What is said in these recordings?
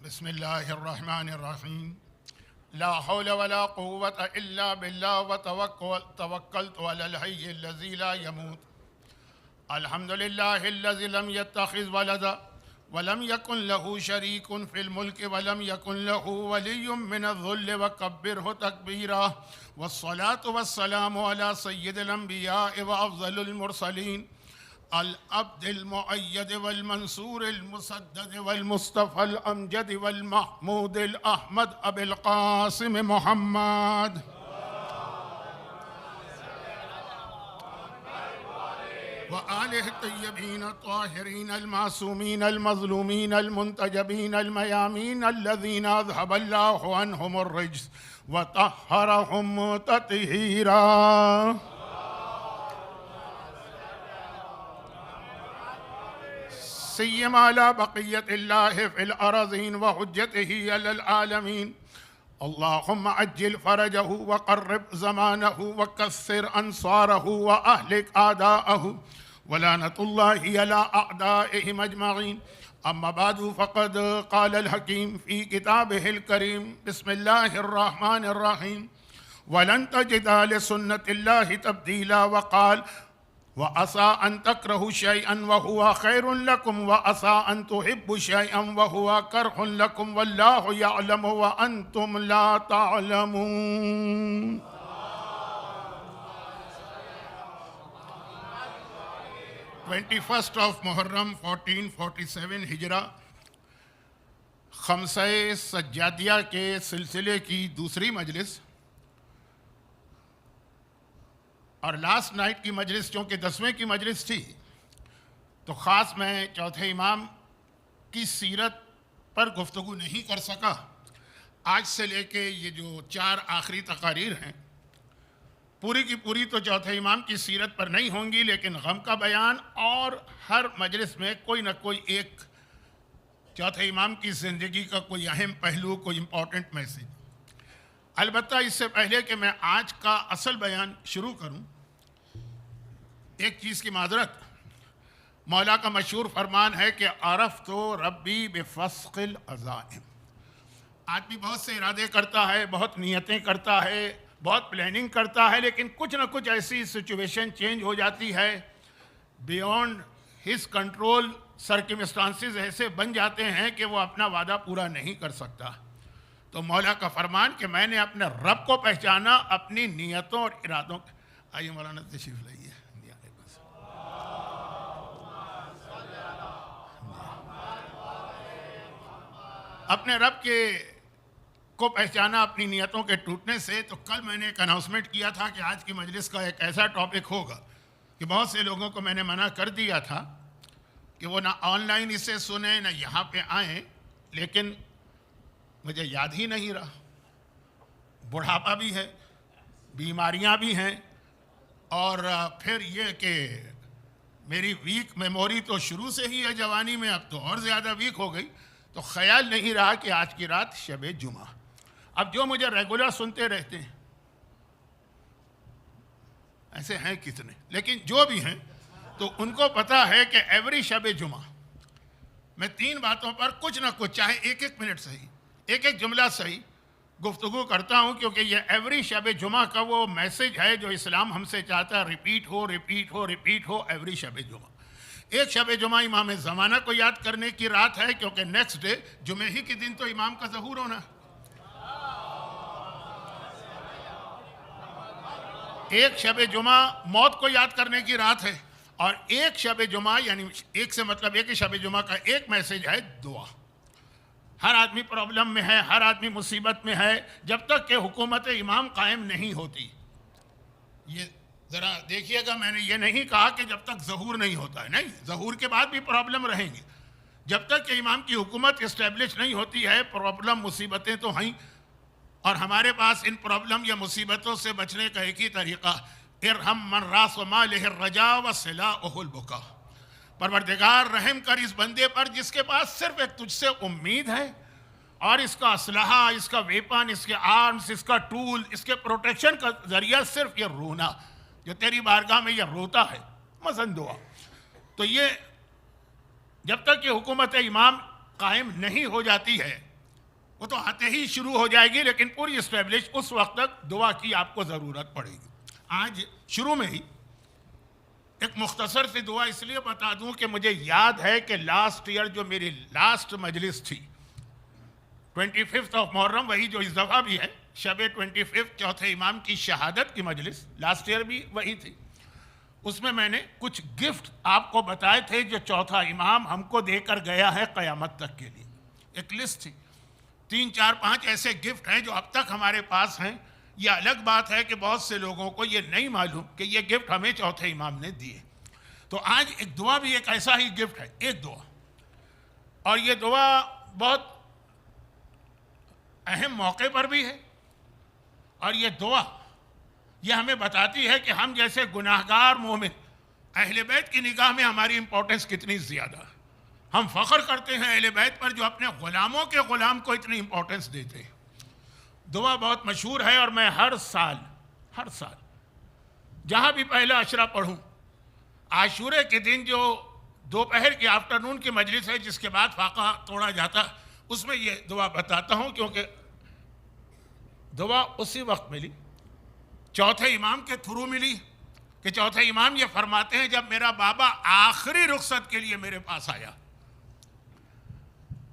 بسم الله الرحمن الرحيم. لا حول ولا قوة إلا بالله وتوكلت على الحي الذي لا يموت. الحمد لله الذي لم يتخذ ولدا ولم يكن له شريك في الملك ولم يكن له ولي من الذل وكبره تكبيرا. والصلاة والسلام على سيد الأنبياء وأفضل المرسلين العبد المؤيد والمنصور المسدد والمصطفى الأمجد والمحمود الأحمد أبي القاسم محمد وآله الطيبين الطاهرين المعصومين المظلومين المنتجبين الميامين الذين أذهب الله عنهم الرجس وطهرهم تطهيرا. سيما على بقية الله في الأراضين وحجته على العالمين. اللهم عجل فرجه وقرب زمانه وكثر أنصاره وأهلك أعداءه ولعنة الله على أعدائهم أجمعين. أما بعد فقد قال الحكيم في كتابه الكريم بسم الله الرحمن الرحيم ولن تجد لسنة الله تبديلا. وقال وعسى أن تكرهوا شيئا وهو خير لكم وعسى أن تحبوا شيئا وهو كره لكم والله يعلم وأنتم لا تعلمون. of Muharram 1447 ہجرہ خمسہ سجادیہ کے سلسلے کی دوسری مجلس اور لاسٹ نائٹ کی مجلس چونکہ 10ویں کی مجلس تھی تو خاص میں چوتھے امام کی سیرت پر گفتگو نہیں کر سکا. آج سے لے کے یہ جو 4 آخری تقاریر ہیں پوری کی پوری تو چوتھے امام کی سیرت پر نہیں ہوں گی، لیکن غم کا بیان اور ہر مجلس میں کوئی نہ کوئی ایک چوتھے امام کی زندگی کا کوئی اہم پہلو، کوئی امپورٹنٹ میسیج. البتہ اس سے پہلے کہ میں آج کا اصل بیان شروع کروں ایک چیز کی معذرت. مولا کا مشہور فرمان ہے کہ عرفت ربی بفسق العزائم. آدمی بہت سے ارادے کرتا ہے، بہت نیتیں کرتا ہے، بہت پلاننگ کرتا ہے، لیکن کچھ نہ کچھ ایسی سچویشن چینج ہو جاتی ہے بیونڈ ہز کنٹرول. سرکمسٹانسز ایسے بن جاتے ہیں کہ وہ اپنا وعدہ پورا نہیں کر سکتا. تو مولا کا فرمان کہ میں نے اپنے رب کو پہچانا اپنی نیتوں اور ارادوں. آئیے مولانا تشریف لائیے. اپنے رب کو پہچانا اپنی نیتوں کے ٹوٹنے سے. تو کل میں نے ایک اناؤنسمنٹ کیا تھا کہ آج کی مجلس کا ایک ایسا ٹاپک ہوگا کہ بہت سے لوگوں کو میں نے منع کر دیا تھا کہ وہ نہ آن لائن اسے سنیں نہ یہاں پہ آئیں، لیکن مجھے یاد ہی نہیں رہا. بڑھاپا بھی ہے، بیماریاں بھی ہیں، اور پھر یہ کہ میری ویک میموری تو شروع سے ہی ہے جوانی میں، اب تو اور زیادہ ویک ہو گئی. تو خیال نہیں رہا کہ آج کی رات شب جمعہ. اب جو مجھے ریگولر سنتے رہتے ہیں ایسے ہیں کتنے، لیکن جو بھی ہیں تو ان کو پتا ہے کہ ایوری شب جمعہ میں 3 باتوں پر کچھ نہ کچھ، چاہے ایک منٹ صحیح، ایک جملہ صحیح گفتگو کرتا ہوں، کیونکہ یہ ایوری شب جمعہ کا وہ میسج ہے جو اسلام ہم سے چاہتا ہے. ریپیٹ ہو ریپیٹ ہو ریپیٹ ہو ایوری شب جمعہ. ایک شب جمعہ امام زمانہ کو یاد کرنے کی رات ہے، کیونکہ نیکسٹ ڈے جمعہ ہی کے دن تو امام کا ظہور ہونا. ایک شب جمعہ موت کو یاد کرنے کی رات ہے، اور ایک شب جمعہ یعنی ایک سے مطلب ایک شب جمعہ کا ایک میسج ہے دعا. ہر آدمی پرابلم میں ہے، ہر آدمی مصیبت میں ہے، جب تک کہ حکومت امام قائم نہیں ہوتی. یہ ذرا دیکھیے گا، میں نے یہ نہیں کہا کہ جب تک ظہور نہیں ہوتا ہے، نہیں، ظہور کے بعد بھی پرابلم رہیں گی. جب تک کہ امام کی حکومت اسٹیبلش نہیں ہوتی ہے پرابلم مصیبتیں تو ہیں. اور ہمارے پاس ان پرابلم یا مصیبتوں سے بچنے کا ایک ہی طریقہ، ارحم من راس مالہ الرجا وسلاؤہ البکا. پروردگار رحم کر اس بندے پر جس کے پاس صرف ایک تجھ سے امید ہے، اور اس کا اسلحہ، اس کا ویپن، اس کے آرمز، اس کا ٹول، اس کے پروٹیکشن کا ذریعہ صرف یہ رونا، جو تیری بارگاہ میں یہ روتا ہے. مثلا دعا. تو یہ جب تک کہ حکومت امام قائم نہیں ہو جاتی ہے وہ تو آتے ہی شروع ہو جائے گی، لیکن پوری اسٹیبلش اس وقت تک دعا کی آپ کو ضرورت پڑے گی۔ آج شروع میں ہی ایک مختصر سی دعا اس لیے بتا دوں کہ مجھے یاد ہے کہ لاسٹ ایئر جو میری لاسٹ مجلس تھی 25 محرم، وہی جو اس دفعہ بھی ہے، شب 25 چوتھے امام کی شہادت کی مجلس، لاسٹ ایئر بھی وہی تھی۔ اس میں میں نے کچھ گفٹ آپ کو بتائے تھے جو چوتھا امام ہم کو دے کر گیا ہے قیامت تک کے لیے۔ ایک لسٹ تھی، 3 4 5 ایسے گفٹ ہیں جو اب تک ہمارے پاس ہیں۔ یہ الگ بات ہے کہ بہت سے لوگوں کو یہ نہیں معلوم کہ یہ گفٹ ہمیں چوتھے امام نے دیے۔ تو آج ایک دعا بھی ایک ایسا ہی گفٹ ہے، ایک دعا، اور یہ دعا بہت اہم موقع پر بھی ہے، اور یہ دعا یہ ہمیں بتاتی ہے کہ ہم جیسے گناہگار مومن، اہل بیت کی نگاہ میں ہماری امپورٹنس کتنی زیادہ ہے۔ ہم فخر کرتے ہیں اہل بیت پر جو اپنے غلاموں کے غلام کو اتنی امپورٹنس دیتے ہیں۔ دعا بہت مشہور ہے، اور میں ہر سال جہاں بھی پہلا عشرہ پڑھوں، عاشورے کے دن جو دوپہر کی آفٹرنون کی مجلس ہے جس کے بعد فاقہ توڑا جاتا، اس میں یہ دعا بتاتا ہوں، کیونکہ دعا اسی وقت ملی، چوتھے امام کے تھرو ملی، کہ چوتھے امام یہ فرماتے ہیں جب میرا بابا آخری رخصت کے لیے میرے پاس آیا،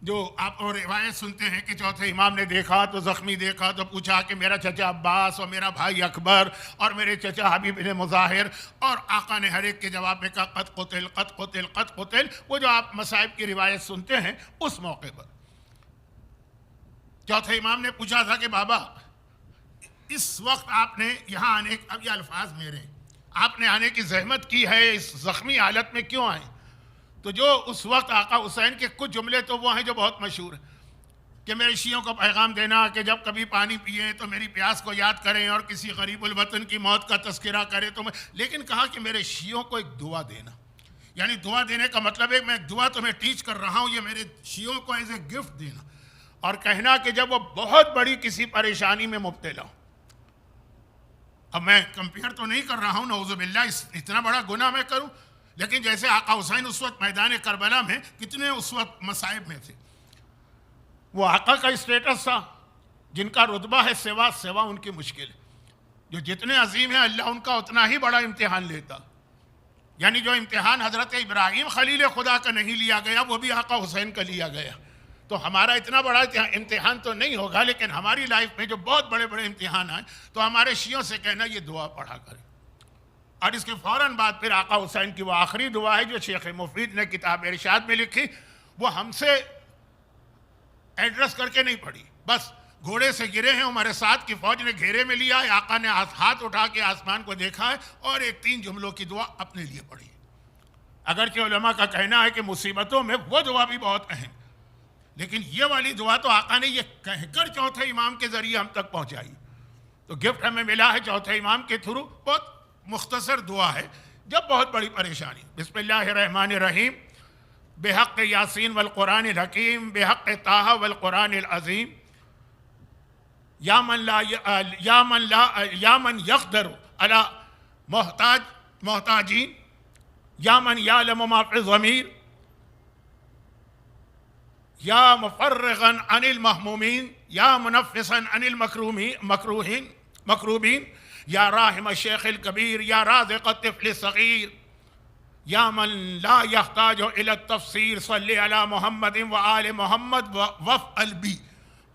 جو آپ اور روایت سنتے ہیں کہ چوتھے امام نے دیکھا تو زخمی دیکھا تو پوچھا کہ میرا چچا عباس اور میرا بھائی اکبر اور میرے چچا حبیب بن مظاہر، اور آقا نے ہر ایک کے جواب میں کہا قد قتل قد قتل قد قتل، وہ جو آپ مصائب کی روایت سنتے ہیں۔ اس موقع پر چوتھے امام نے پوچھا تھا کہ بابا اس وقت آپ نے یہاں آنے، اب یہ الفاظ میرے ہیں، آپ نے آنے کی زحمت کی ہے، اس زخمی حالت میں کیوں آئے؟ تو جو اس وقت آقا حسین کے کچھ جملے تو وہ ہیں جو بہت مشہور ہیں، کہ میرے شیعوں کو پیغام دینا کہ جب کبھی پانی پئیں تو میری پیاس کو یاد کریں، اور کسی غریب الوطن کی موت کا تذکرہ کرے تو لیکن کہا کہ میرے شیعوں کو ایک دعا دینا، یعنی دعا دینے کا مطلب ہے میں ایک دعا تمہیں ٹیچ کر رہا ہوں، یہ میرے شیعوں کو ایز اے گفٹ دینا، اور کہنا کہ جب وہ بہت بڑی کسی پریشانی میں مبتلا ہوں۔ اب میں کمپیئر تو نہیں کر رہا ہوں، نعوذ باللہ اتنا بڑا گناہ میں کروں، لیکن جیسے آقا حسین اس وقت میدان کربلا میں کتنے اس وقت مصائب میں تھے، وہ آقا کا اسٹیٹس تھا، جن کا رتبہ ہے سوا ان کی مشکل ہے، جو جتنے عظیم ہیں اللہ ان کا اتنا ہی بڑا امتحان لیتا، یعنی جو امتحان حضرت ابراہیم خلیل خدا کا نہیں لیا گیا وہ بھی آقا حسین کا لیا گیا۔ تو ہمارا اتنا بڑا امتحان تو نہیں ہوگا، لیکن ہماری لائف میں جو بہت بڑے بڑے امتحان آئے تو ہمارے شیعوں سے کہنا یہ دعا پڑھا کریں۔ اور اس کے فوراً بعد پھر آقا حسین کی وہ آخری دعا ہے جو شیخ مفید نے کتاب ارشاد میں لکھی، وہ ہم سے ایڈریس کر کے نہیں پڑھی، بس گھوڑے سے گرے ہیں، عمر سعد کی فوج نے گھیرے میں لیا ہے، آقا نے ہاتھ اٹھا کے آسمان کو دیکھا ہے اور ایک 3 جملوں کی دعا اپنے لیے پڑھی۔ اگرچہ علماء کا کہنا ہے کہ مصیبتوں میں وہ دعا بھی بہت اہم، لیکن یہ والی دعا تو آقا نے یہ کہہ کر چوتھے امام کے ذریعے ہم تک پہنچائی۔ تو گفٹ ہمیں ملا ہے چوتھے امام کے تھرو، بہت مختصر دعا ہے جب بہت بڑی پریشانی۔ بسم اللہ الرحمن الرحیم، بحق یاسین والقرآن الحکیم، بحق طٰہٰ والقرآن العظیم، یا من یقدر علی محتاجین، یا من یعلم ما فی الضمیر، یا مفرغا عن المہمومین، یا منفسا عن مکروبین، یا راحم الشیخ الکبیر، یا رازق الطفل الصغیر، یا من لا یحتاج الی التفسیر، صلی علی محمد وآل محمد وافعل بی۔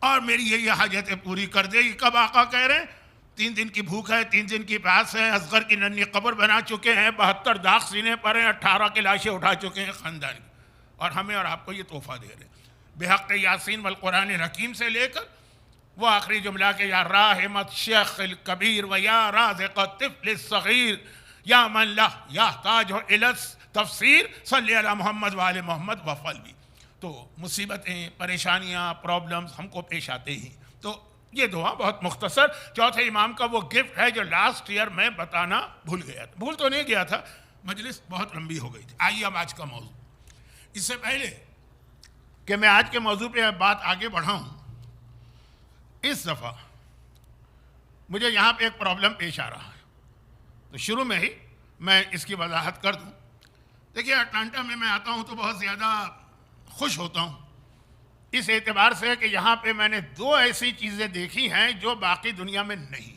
اور میری یہ حاجتیں پوری کر دے۔ یہ کب آقا کہہ رہے ہیں؟ 3 دن کی بھوک ہے، 3 دن کی پیاس ہے، اصغر کی ننھی قبر بنا چکے ہیں، 72 داغ سینے پر ہیں، 18 کی لاشیں اٹھا چکے ہیں خاندان کی، اور ہمیں اور آپ کو یہ تحفہ دے رہے ہیں بحق یاسین والقرآن الحکیم سے لے کر وہ آخری جملہ کہ یا راحمت شیخ الکبیر و یا رازق الطفل الصغیر، یا من لا یحتاج الی التفسیر، صلی علی محمد وآل محمد وافعل بی۔ تو مصیبتیں، پریشانیاں، پرابلمز ہم کو پیش آتے ہی، تو یہ دعا بہت مختصر چوتھے امام کا وہ گفٹ ہے جو لاسٹ ایئر میں بتانا بھول گیا تھا۔ بھول تو نہیں گیا تھا، مجلس بہت لمبی ہو گئی تھی۔ آئیے اب آج کا موضوع۔ اس سے پہلے کہ میں آج کے موضوع پہ بات آگے بڑھاؤں، اس دفعہ مجھے یہاں پہ ایک پرابلم پیش آ رہا ہے، تو شروع میں ہی میں اس کی وضاحت کر دوں۔ دیکھیے اٹلانٹا میں آتا ہوں تو بہت زیادہ خوش ہوتا ہوں اس اعتبار سے کہ یہاں پہ میں نے دو ایسی چیزیں دیکھی ہیں جو باقی دنیا میں نہیں،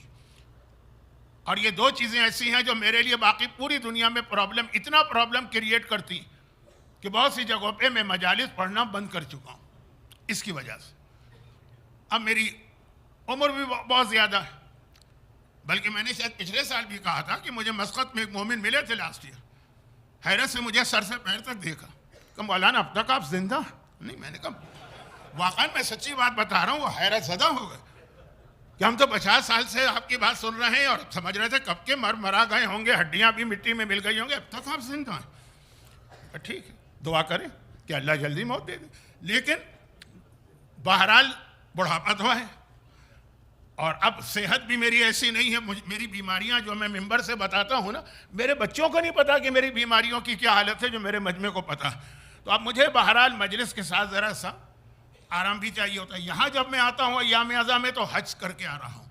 اور یہ دو چیزیں ایسی ہیں جو میرے لیے باقی پوری دنیا میں اتنا پرابلم کریٹ کرتی کہ بہت سی جگہوں پہ میں مجالس پڑھنا بند کر چکا ہوں اس کی وجہ سے۔ اب میری عمر بھی بہت زیادہ ہے، بلکہ میں نے شاید پچھلے سال بھی کہا تھا کہ مجھے مسقط میں ایک مومن ملے تھے لاسٹ ایئر، حیرت سے مجھے سر سے پیر تک دیکھا کہ مولانا اب تک آپ زندہ نہیں؟ میں نے کہا واقعا میں سچی بات بتا رہا ہوں، وہ حیرت زدہ ہو گئے کہ ہم تو 50 سال سے آپ کی بات سن رہے ہیں اور سمجھ رہے تھے کب کے مرا گئے ہوں گے، ہڈیاں بھی مٹی میں مل گئی ہوں گے، اب تک آپ زندہ ہیں۔ ٹھیک ہے، دعا کریں کہ اللہ جلدی موت دے دے، لیکن بہرحال بڑھاپا تو ہے، اور اب صحت بھی میری ایسی نہیں ہے، میری بیماریاں جو میں ممبر سے بتاتا ہوں نا، میرے بچوں کو نہیں پتا کہ میری بیماریوں کی کیا حالت ہے جو میرے مجمع کو پتا ہے۔ تو اب مجھے بہرحال مجلس کے ساتھ ذرا سا آرام بھی چاہیے ہوتا ہے۔ یہاں جب میں آتا ہوں ایام ازا میں تو حج کر کے آ رہا ہوں،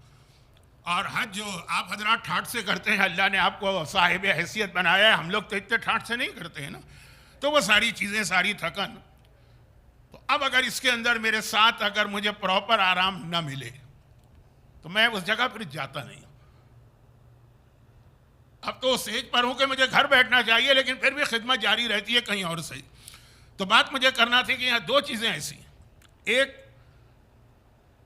اور حج جو آپ حضرات ٹھاٹ سے کرتے ہیں، اللہ نے آپ کو صاحب حیثیت بنایا ہے، ہم لوگ تو اتنے ٹھاٹ سے نہیں کرتے ہیں نا، تو وہ ساری چیزیں، ساری تھکن، تو اب اگر اس کے اندر میرے ساتھ اگر مجھے پراپر آرام نہ ملے تو میں اس جگہ پھر جاتا نہیں ہوں۔ اب تو اسٹیج پر ہوں کہ مجھے گھر بیٹھنا چاہیے، لیکن پھر بھی خدمت جاری رہتی ہے کہیں اور سے۔ تو بات مجھے کرنا تھی کہ یہاں دو چیزیں ایسی ہیں، ایک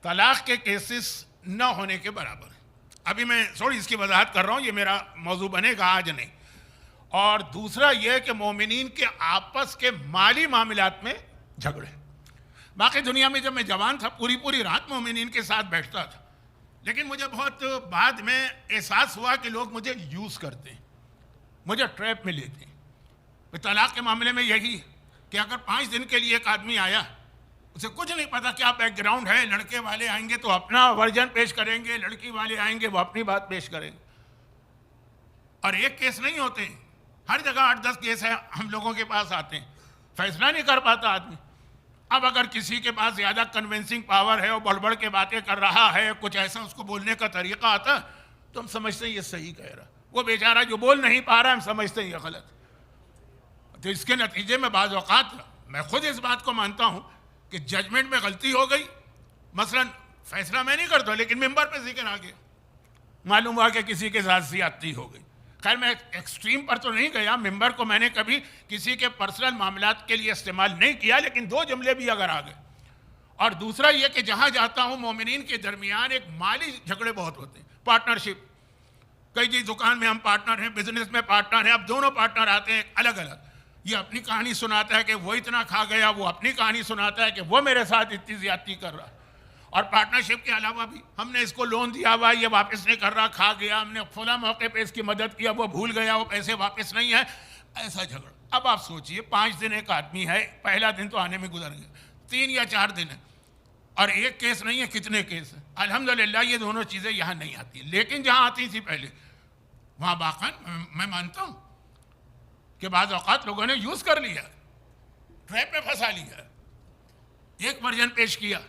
طلاق کے کیسز نہ ہونے کے برابر ہے، ابھی میں تھوڑی اس کی وضاحت کر رہا ہوں، یہ میرا موضوع بنے گا آج نہیں، اور دوسرا یہ کہ مومنین کے آپس کے مالی معاملات میں جھگڑے۔ باقی دنیا میں جب میں جوان تھا پوری رات مومنین کے ساتھ بیٹھتا تھا، لیکن مجھے بہت بعد میں احساس ہوا کہ لوگ مجھے یوز کرتے ہیں، مجھے ٹریپ میں لیتے ہیں۔ طلاق کے معاملے میں یہی کہ اگر 5 دن کے لیے ایک آدمی آیا، اسے کچھ نہیں پتا کیا بیک گراؤنڈ ہے، لڑکے والے آئیں گے تو اپنا ورژن پیش کریں گے، لڑکی والے آئیں گے وہ اپنی بات پیش کریں گے، اور ایک کیس نہیں ہوتے، ہر جگہ 8-10 کیس ہیں ہم لوگوں کے پاس آتے ہیں، فیصلہ نہیں کر پاتا آدمی۔ اب اگر کسی کے پاس زیادہ کنونسنگ پاور ہے، وہ بڑھ کے باتیں کر رہا ہے، کچھ ایسا اس کو بولنے کا طریقہ آتا ہے تو ہم سمجھتے ہیں یہ صحیح کہہ رہا، وہ بیچارہ جو بول نہیں پا رہا ہم سمجھتے ہیں یہ غلط۔ تو اس کے نتیجے میں بعض اوقات میں خود اس بات کو مانتا ہوں کہ ججمنٹ میں غلطی ہو گئی، مثلا فیصلہ میں نہیں کرتا لیکن ممبر پہ ذکر آ گیا، معلوم ہوا کہ کسی کے ساتھ زیادتی ہو گئی۔ خیر میں ایکسٹریم پر تو نہیں گیا، ممبر کو میں نے کبھی کسی کے پرسنل معاملات کے لیے استعمال نہیں کیا، لیکن 2 جملے بھی اگر آ گئے۔ اور دوسرا یہ کہ جہاں جاتا ہوں مومنین کے درمیان ایک مالی جھگڑے بہت ہوتے ہیں، پارٹنرشپ، کئی جی دکان میں ہم پارٹنر ہیں، بزنس میں پارٹنر ہیں، اب دونوں پارٹنر آتے ہیں الگ الگ، یہ اپنی کہانی سناتا ہے کہ وہ اتنا کھا گیا، وہ اپنی کہانی سناتا ہے کہ وہ میرے ساتھ اتنی زیادتی کر رہا ہے۔ اور پارٹنرشپ کے علاوہ بھی ہم نے اس کو لون دیا ہوا، یہ واپس نہیں کر رہا، کھا گیا، ہم نے فلاں موقع پہ اس کی مدد کیا، وہ بھول گیا، وہ پیسے واپس نہیں ہے، ایسا جھگڑا۔ اب آپ سوچئے 5 دن ایک آدمی ہے، پہلا دن تو آنے میں گزر گیا، 3 یا 4 دن ہے، اور ایک کیس نہیں ہے، کتنے کیس ہیں۔ الحمدللہ یہ دونوں چیزیں یہاں نہیں آتی، لیکن جہاں آتی تھی پہلے وہاں واقعا میں مانتا ہوں کہ بعض اوقات لوگوں نے یوز کر لیا، ٹریپ میں پھنسا لیا، ایک ورژن پیش کیا۔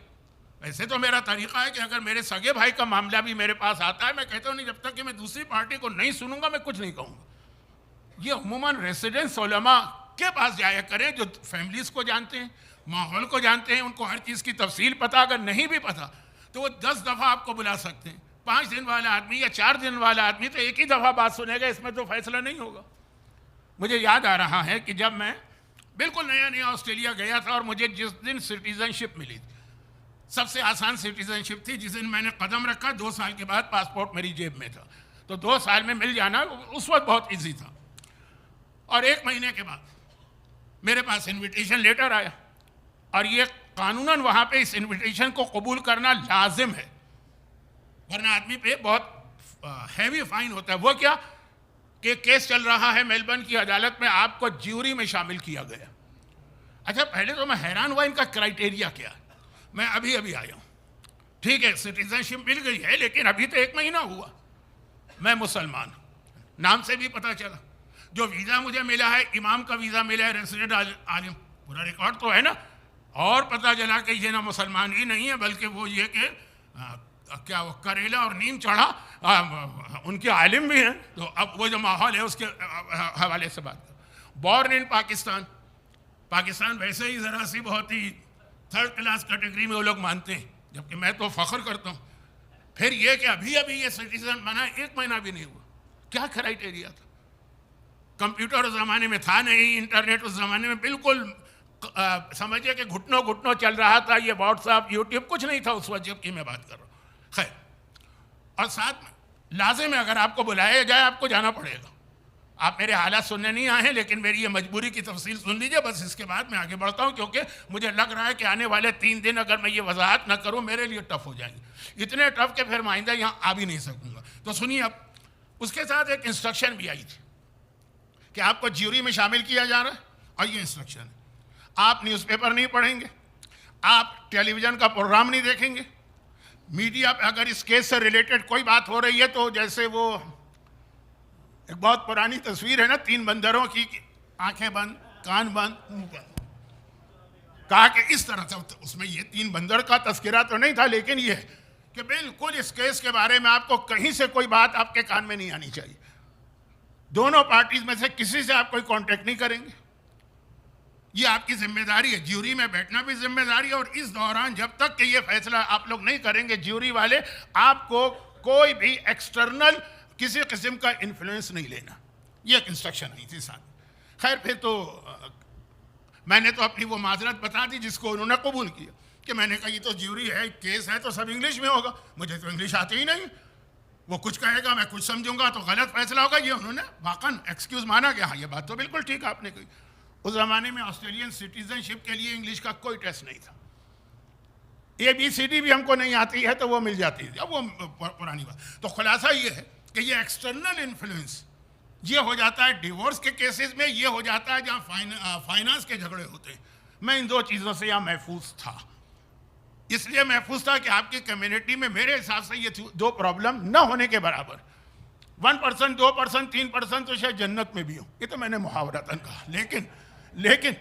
ویسے تو میرا طریقہ ہے کہ اگر میرے سگے بھائی کا معاملہ بھی میرے پاس آتا ہے، میں کہتا ہوں نہیں، جب تک کہ میں دوسری پارٹی کو نہیں سنوں گا میں کچھ نہیں کہوں گا۔ یہ عموماً ریسیڈنس علماء کے پاس جایا کریں جو فیملیز کو جانتے ہیں، ماحول کو جانتے ہیں، ان کو ہر چیز کی تفصیل پتہ، اگر نہیں بھی پتہ تو وہ 10 دفعہ آپ کو بلا سکتے ہیں۔ 5 دن والا آدمی یا 4 دن والا آدمی تو ایک ہی دفعہ بات سنے گا، اس میں تو فیصلہ نہیں ہوگا۔ مجھے یاد آ رہا ہے کہ جب میں بالکل نیا آسٹریلیا گیا تھا اور مجھے جس دن سٹیزن شپ ملی تھی، سب سے آسان سٹیزن شپ تھی، جس دن میں نے قدم رکھا 2 سال کے بعد پاسپورٹ میری جیب میں تھا، تو 2 سال میں مل جانا اس وقت بہت ایزی تھا۔ اور 1 مہینے کے بعد میرے پاس انویٹیشن لیٹر آیا، اور یہ قانوناً وہاں پہ اس انویٹیشن کو قبول کرنا لازم ہے، ورنہ آدمی پہ بہت ہیوی فائن ہوتا ہے۔ وہ کیا کہ کیس چل رہا ہے میلبرن کی عدالت میں، آپ کو جیوری میں شامل کیا گیا۔ اچھا پہلے تو میں حیران ہوا ان کا کرائٹیریا کیا ہے، میں ابھی آیا ہوں، ٹھیک ہے سٹیزن شپ مل گئی ہے لیکن ابھی تو 1 مہینہ ہوا، میں مسلمان ہوں، نام سے بھی پتہ چلا، جو ویزا مجھے ملا ہے امام کا ویزا ملا ہے، ریزیڈنٹ عالم، پورا ریکارڈ تو ہے نا، اور پتہ چلا کہ یہ نہ مسلمان ہی نہیں ہے بلکہ وہ یہ کہ کیا وہ کریلا اور نیم چڑھا ان کے عالم بھی ہیں۔ تو اب وہ جو ماحول ہے اس کے حوالے سے بات کریں۔ بورن ان پاکستان، پاکستان ویسے ہی ذرا سی بہت ہی تھرڈ کلاس کیٹیگری میں وہ لوگ مانتے ہیں، جبکہ میں تو فخر کرتا ہوں. پھر یہ کہ ابھی یہ سٹیزن بنا 1 مہینہ بھی نہیں ہوا. کیا کرائٹیریا تھا؟ کمپیوٹر اس زمانے میں تھا نہیں، انٹرنیٹ اس زمانے میں بالکل سمجھے کہ گھٹنوں چل رہا تھا. یہ واٹس ایپ، یوٹیوب کچھ نہیں تھا اس وقت جب کہ میں بات کر رہا ہوں. خیر، اور ساتھ میں لازم ہے اگر آپ کو بلایا جائے آپ کو جانا پڑے گا. آپ میرے حالات سننے نہیں آئے ہیں، لیکن میری یہ مجبوری کی تفصیل سن لیجئے بس. اس کے بعد میں آگے بڑھتا ہوں، کیونکہ مجھے لگ رہا ہے کہ آنے والے 3 دن اگر میں یہ وضاحت نہ کروں میرے لیے ٹف ہو جائیں گے، اتنے ٹف کہ پھر میں آئندہ یہاں آ بھی نہیں سکوں گا. تو سنیے، اب اس کے ساتھ ایک انسٹرکشن بھی آئی تھی کہ آپ کو جیوری میں شامل کیا جا رہا ہے. اور یہ انسٹرکشن ہے، آپ نیوز پیپر نہیں پڑھیں گے، آپ ٹیلی ویژن کا پروگرام نہیں دیکھیں گے. میڈیا پہ اگر اس کیس سے ریلیٹڈ کوئی بات ہو رہی ہے تو جیسے وہ ایک بہت پرانی تصویر ہے نا 3 بندروں کی، آنکھیں بند، کان بند، منہ بند. کہا کہ اس طرح سے اس میں یہ 3 بندر کا تذکرہ تو نہیں تھا، لیکن یہ ہے کہ بالکل اس کیس کے بارے میں آپ کو کہیں سے کوئی بات آپ کے کان میں نہیں آنی چاہیے. دونوں پارٹیز میں سے کسی سے آپ کوئی کانٹیکٹ نہیں کریں گے. یہ آپ کی ذمہ داری ہے. جیوری میں بیٹھنا بھی ذمہ داری ہے، اور اس دوران جب تک کہ یہ فیصلہ آپ لوگ نہیں کریں گے جیوری والے، آپ کو کوئی بھی ایکسٹرنل کسی قسم کا انفلوئنس نہیں لینا. یہ ایک انسٹرکشن نہیں تھی ساتھ. خیر، پھر تو میں نے تو اپنی وہ معذرت بتا دی جس کو انہوں نے قبول کیا، کہ میں نے کہا یہ تو جیوری ہے، کیس ہے تو سب انگلش میں ہوگا، مجھے تو انگلش آتی ہی نہیں. وہ کچھ کہے گا، میں کچھ سمجھوں گا تو غلط فیصلہ ہوگا. یہ انہوں نے واقعاً ایکسکیوز مانا کہ ہاں یہ بات تو بالکل ٹھیک آپ نے کہی. اس زمانے میں آسٹریلین سٹیزن شپ کے لیے انگلش کا کوئی ٹیسٹ نہیں تھا. ABCD بھی ہم کو نہیں آتی ہے تو وہ مل جاتی ہے. اب وہ پرانی بات. تو خلاصہ یہ ہے کہ یہ ایکسٹرنل انفلوئنس یہ ہو جاتا ہے ڈیورس کے کیسز میں، یہ ہو جاتا ہے جہاں فائنانس کے جھگڑے ہوتے ہیں. میں ان 2 چیزوں سے یہاں محفوظ تھا. اس لیے محفوظ تھا کہ آپ کی کمیونٹی میں میرے حساب سے یہ 2 پرابلم نہ ہونے کے برابر. 1%، 2%، 3% تو شاید جنت میں بھی ہوں. یہ تو میں نے محاورتاً کہا، لیکن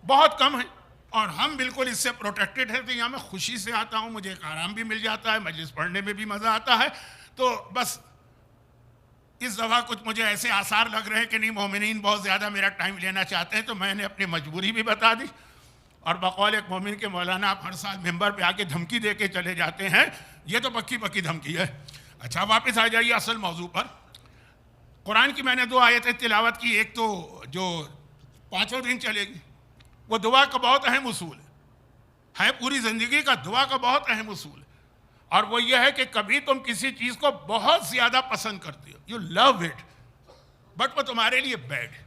بہت کم ہے، اور ہم بالکل اس سے پروٹیکٹڈ ہیں. تو یہاں میں خوشی سے آتا ہوں، مجھے ایک آرام بھی مل جاتا ہے، مجلس پڑھنے میں بھی مزہ آتا ہے. تو بس اس دفعہ کچھ مجھے ایسے آثار لگ رہے ہیں کہ نہیں مومنین بہت زیادہ میرا ٹائم لینا چاہتے ہیں، تو میں نے اپنی مجبوری بھی بتا دی. اور بقول ایک مومن کے مولانا آپ ہر سال ممبر پہ آ کے دھمکی دے کے چلے جاتے ہیں، یہ تو پکی دھمکی ہے. اچھا، واپس آ جائیے اصل موضوع پر. قرآن کی میں نے 2 آیتیں تلاوت کی. ایک تو جو 5 دن چلے گی، وہ دعا کا بہت اہم اصول ہے پوری زندگی کا. دعا کا بہت اہم اصول ہے، اور وہ یہ ہے کہ کبھی تم کسی چیز کو بہت زیادہ پسند کرتے ہو، یو لو اٹ، بٹ وہ تمہارے لیے بیڈ ہے.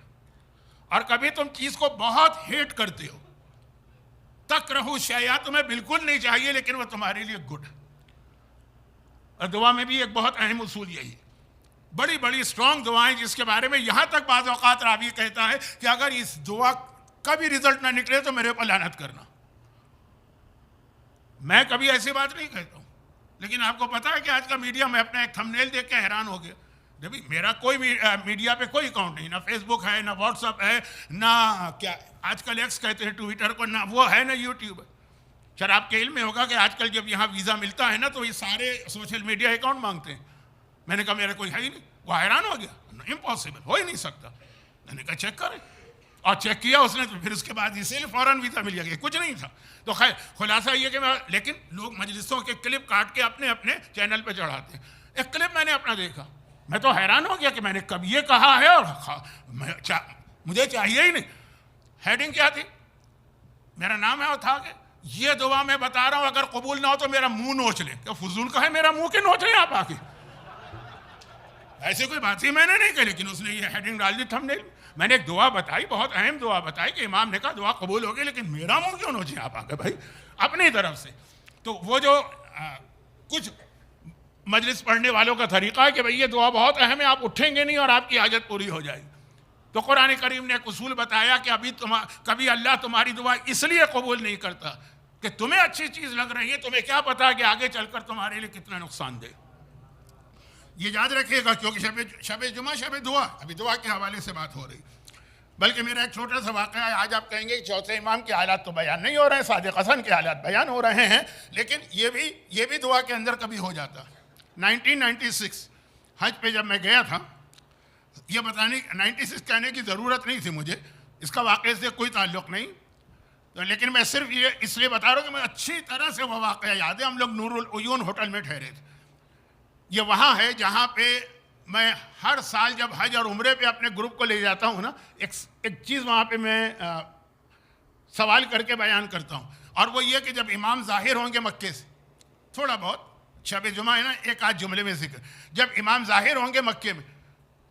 اور کبھی تم چیز کو بہت ہیٹ کرتے ہو، تکرہو شیئا، تمہیں بالکل نہیں چاہیے لیکن وہ تمہارے لیے گڈ. اور دعا میں بھی ایک بہت اہم اصول یہی ہے. بڑی بڑی اسٹرانگ دعائیں جس کے بارے میں یہاں تک بعض اوقات راوی کہتا ہے کہ اگر اس دعا کا بھی رزلٹ نہ نکلے تو میرے اوپر لعنت کرنا. میں کبھی ایسی بات نہیں کہتا ہوں، لیکن آپ کو پتا ہے کہ آج کا میڈیا، میں اپنا ایک تھمبنیل دیکھ کے حیران ہو گیا. جبھی میرا کوئی میڈیا پہ کوئی اکاؤنٹ نہیں، نہ فیس بک ہے، نہ واٹس ایپ ہے، نہ کیا آج کل ایکس کہتے ہیں ٹویٹر کو، نہ وہ ہے، نہ یوٹیوب ہے. شاید آپ کے علم میں ہوگا کہ آج کل جب یہاں ویزا ملتا ہے نا تو یہ سارے سوشل میڈیا اکاؤنٹ مانگتے ہیں. میں نے کہا میرا کوئی ہے ہی نہیں. وہ حیران ہو گیا، امپاسبل، ہو ہی نہیں سکتا. میں نے کہا چیک کریں، اور چیک کیا اس نے، تو پھر اس کے بعد اسی لیے فوراً ویزا مل گیا، کچھ نہیں تھا. تو خیر خلاصہ یہ کہ لیکن لوگ مجلسوں کے کلپ کاٹ کے اپنے اپنے چینل پہ چڑھاتے ہیں. ایک کلپ میں نے اپنا دیکھا، میں تو حیران ہو گیا کہ میں نے کب یہ کہا ہے، اور مجھے چاہیے ہی نہیں. ہیڈنگ کیا تھی؟ میرا نام ہے، اور تھا کہ یہ دعا میں بتا رہا ہوں اگر قبول نہ ہو تو میرا منہ نوچ لیں. کیا فضول کا ہے میرا منہ کے نوچ لیں آپ آ کے؟ ایسی کوئی بات ہی میں نے نہیں کہی، لیکن اس نے یہ ہیڈنگ ڈال دی تھمبنیل. میں نے ایک دعا بتائی، بہت اہم دعا بتائی کہ امام نے کہا دعا قبول ہوگی، لیکن میرا منہ کیوں نوچیں آپ آ کے بھائی اپنی طرف سے. تو وہ جو کچھ مجلس پڑھنے والوں کا طریقہ ہے کہ بھئی یہ دعا بہت اہم ہے، آپ اٹھیں گے نہیں اور آپ کی حاجت پوری ہو جائے گی. تو قرآن کریم نے ایک اصول بتایا کہ کبھی اللہ تمہاری دعا اس لیے قبول نہیں کرتا کہ تمہیں اچھی چیز لگ رہی ہے، تمہیں کیا پتا کہ آگے چل کر تمہارے لیے کتنا نقصان دے. یہ یاد رکھیے گا، کیونکہ شب جمعہ شب دعا، ابھی دعا کے حوالے سے بات ہو رہی. بلکہ میرا ایک چھوٹا سا واقعہ ہے. آج آپ کہیں گے کہ چوتھے امام کے حالات تو بیان نہیں ہو رہے ہیں، صادق حسن کے حالات بیان ہو رہے ہیں، لیکن یہ بھی دعا کے اندر کبھی ہو جاتا. 1996 حج پہ جب میں گیا تھا، یہ بتانے 96 کہنے کی ضرورت نہیں تھی مجھے، اس کا واقعے سے کوئی تعلق نہیں. تو لیکن میں صرف یہ اس لیے بتا رہا ہوں کہ میں اچھی طرح سے وہ واقعہ یاد ہے. ہم لوگ نور العیون ہوٹل میں ٹھہرے تھے. یہ وہاں ہے جہاں پہ میں ہر سال جب حج اور عمرے پہ اپنے گروپ کو لے جاتا ہوں نا, ایک چیز وہاں پہ میں سوال کر کے بیان کرتا ہوں, اور وہ یہ کہ جب امام ظاہر ہوں گے مکے سے, تھوڑا بہت شب جمعہ ہے نا, ایک آدھ جملے میں ذکر, جب امام ظاہر ہوں گے مکے میں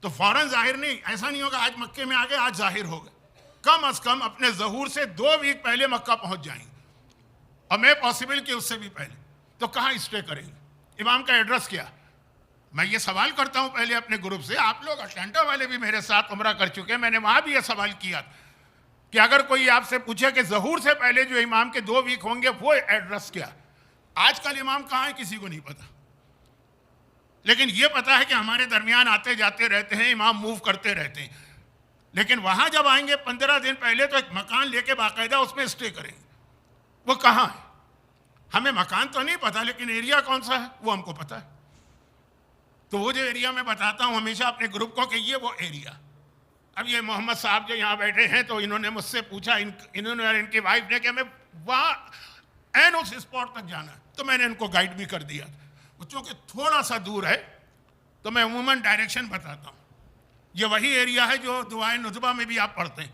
تو فوراً ظاہر نہیں, ایسا نہیں ہوگا آج مکے میں آ گئے آج ظاہر ہو گئے. کم از کم اپنے ظہور سے 2 ویک پہلے مکہ پہنچ جائیں گے, اور میں پاسبل کہ اس سے بھی پہلے. تو کہاں اسٹے کریں گے, امام کا ایڈریس کیا؟ میں یہ سوال کرتا ہوں پہلے اپنے گروپ سے. آپ لوگ اٹلانٹا والے بھی میرے ساتھ عمرہ کر چکے ہیں, میں نے وہاں بھی یہ سوال کیا کہ اگر کوئی آپ سے پوچھے کہ ظہور سے پہلے جو امام کے 2 ویک ہوں گے وہ ایڈریس کیا؟ آج کل امام کہاں ہے کسی کو نہیں پتا, لیکن یہ پتا ہے کہ ہمارے درمیان آتے جاتے رہتے ہیں, امام موو کرتے رہتے ہیں. لیکن وہاں جب آئیں گے 15 دن پہلے تو ایک مکان لے کے باقاعدہ اس میں اسٹے کریں گے. وہ کہاں ہے؟ ہمیں مکان تو نہیں پتا, لیکن ایریا کون سا ہے وہ ہم کو پتا ہے. تو وہ جو ایریا میں بتاتا ہوں ہمیشہ اپنے گروپ کو کہ یہ وہ ایریا. اب یہ محمد صاحب جو یہاں بیٹھے ہیں تو انہوں نے مجھ سے پوچھا, انہوں نے اور ان کی وائف نے, کہ ہمیں وہاں این اس اسپاٹ تک جانا ہے. تو میں نے ان کو گائیڈ بھی کر دیا. چونکہ تھوڑا سا دور ہے تو میں عموماً ڈائریکشن بتاتا ہوں. یہ وہی ایریا ہے جو دعائے نطبہ میں بھی آپ پڑھتے ہیں.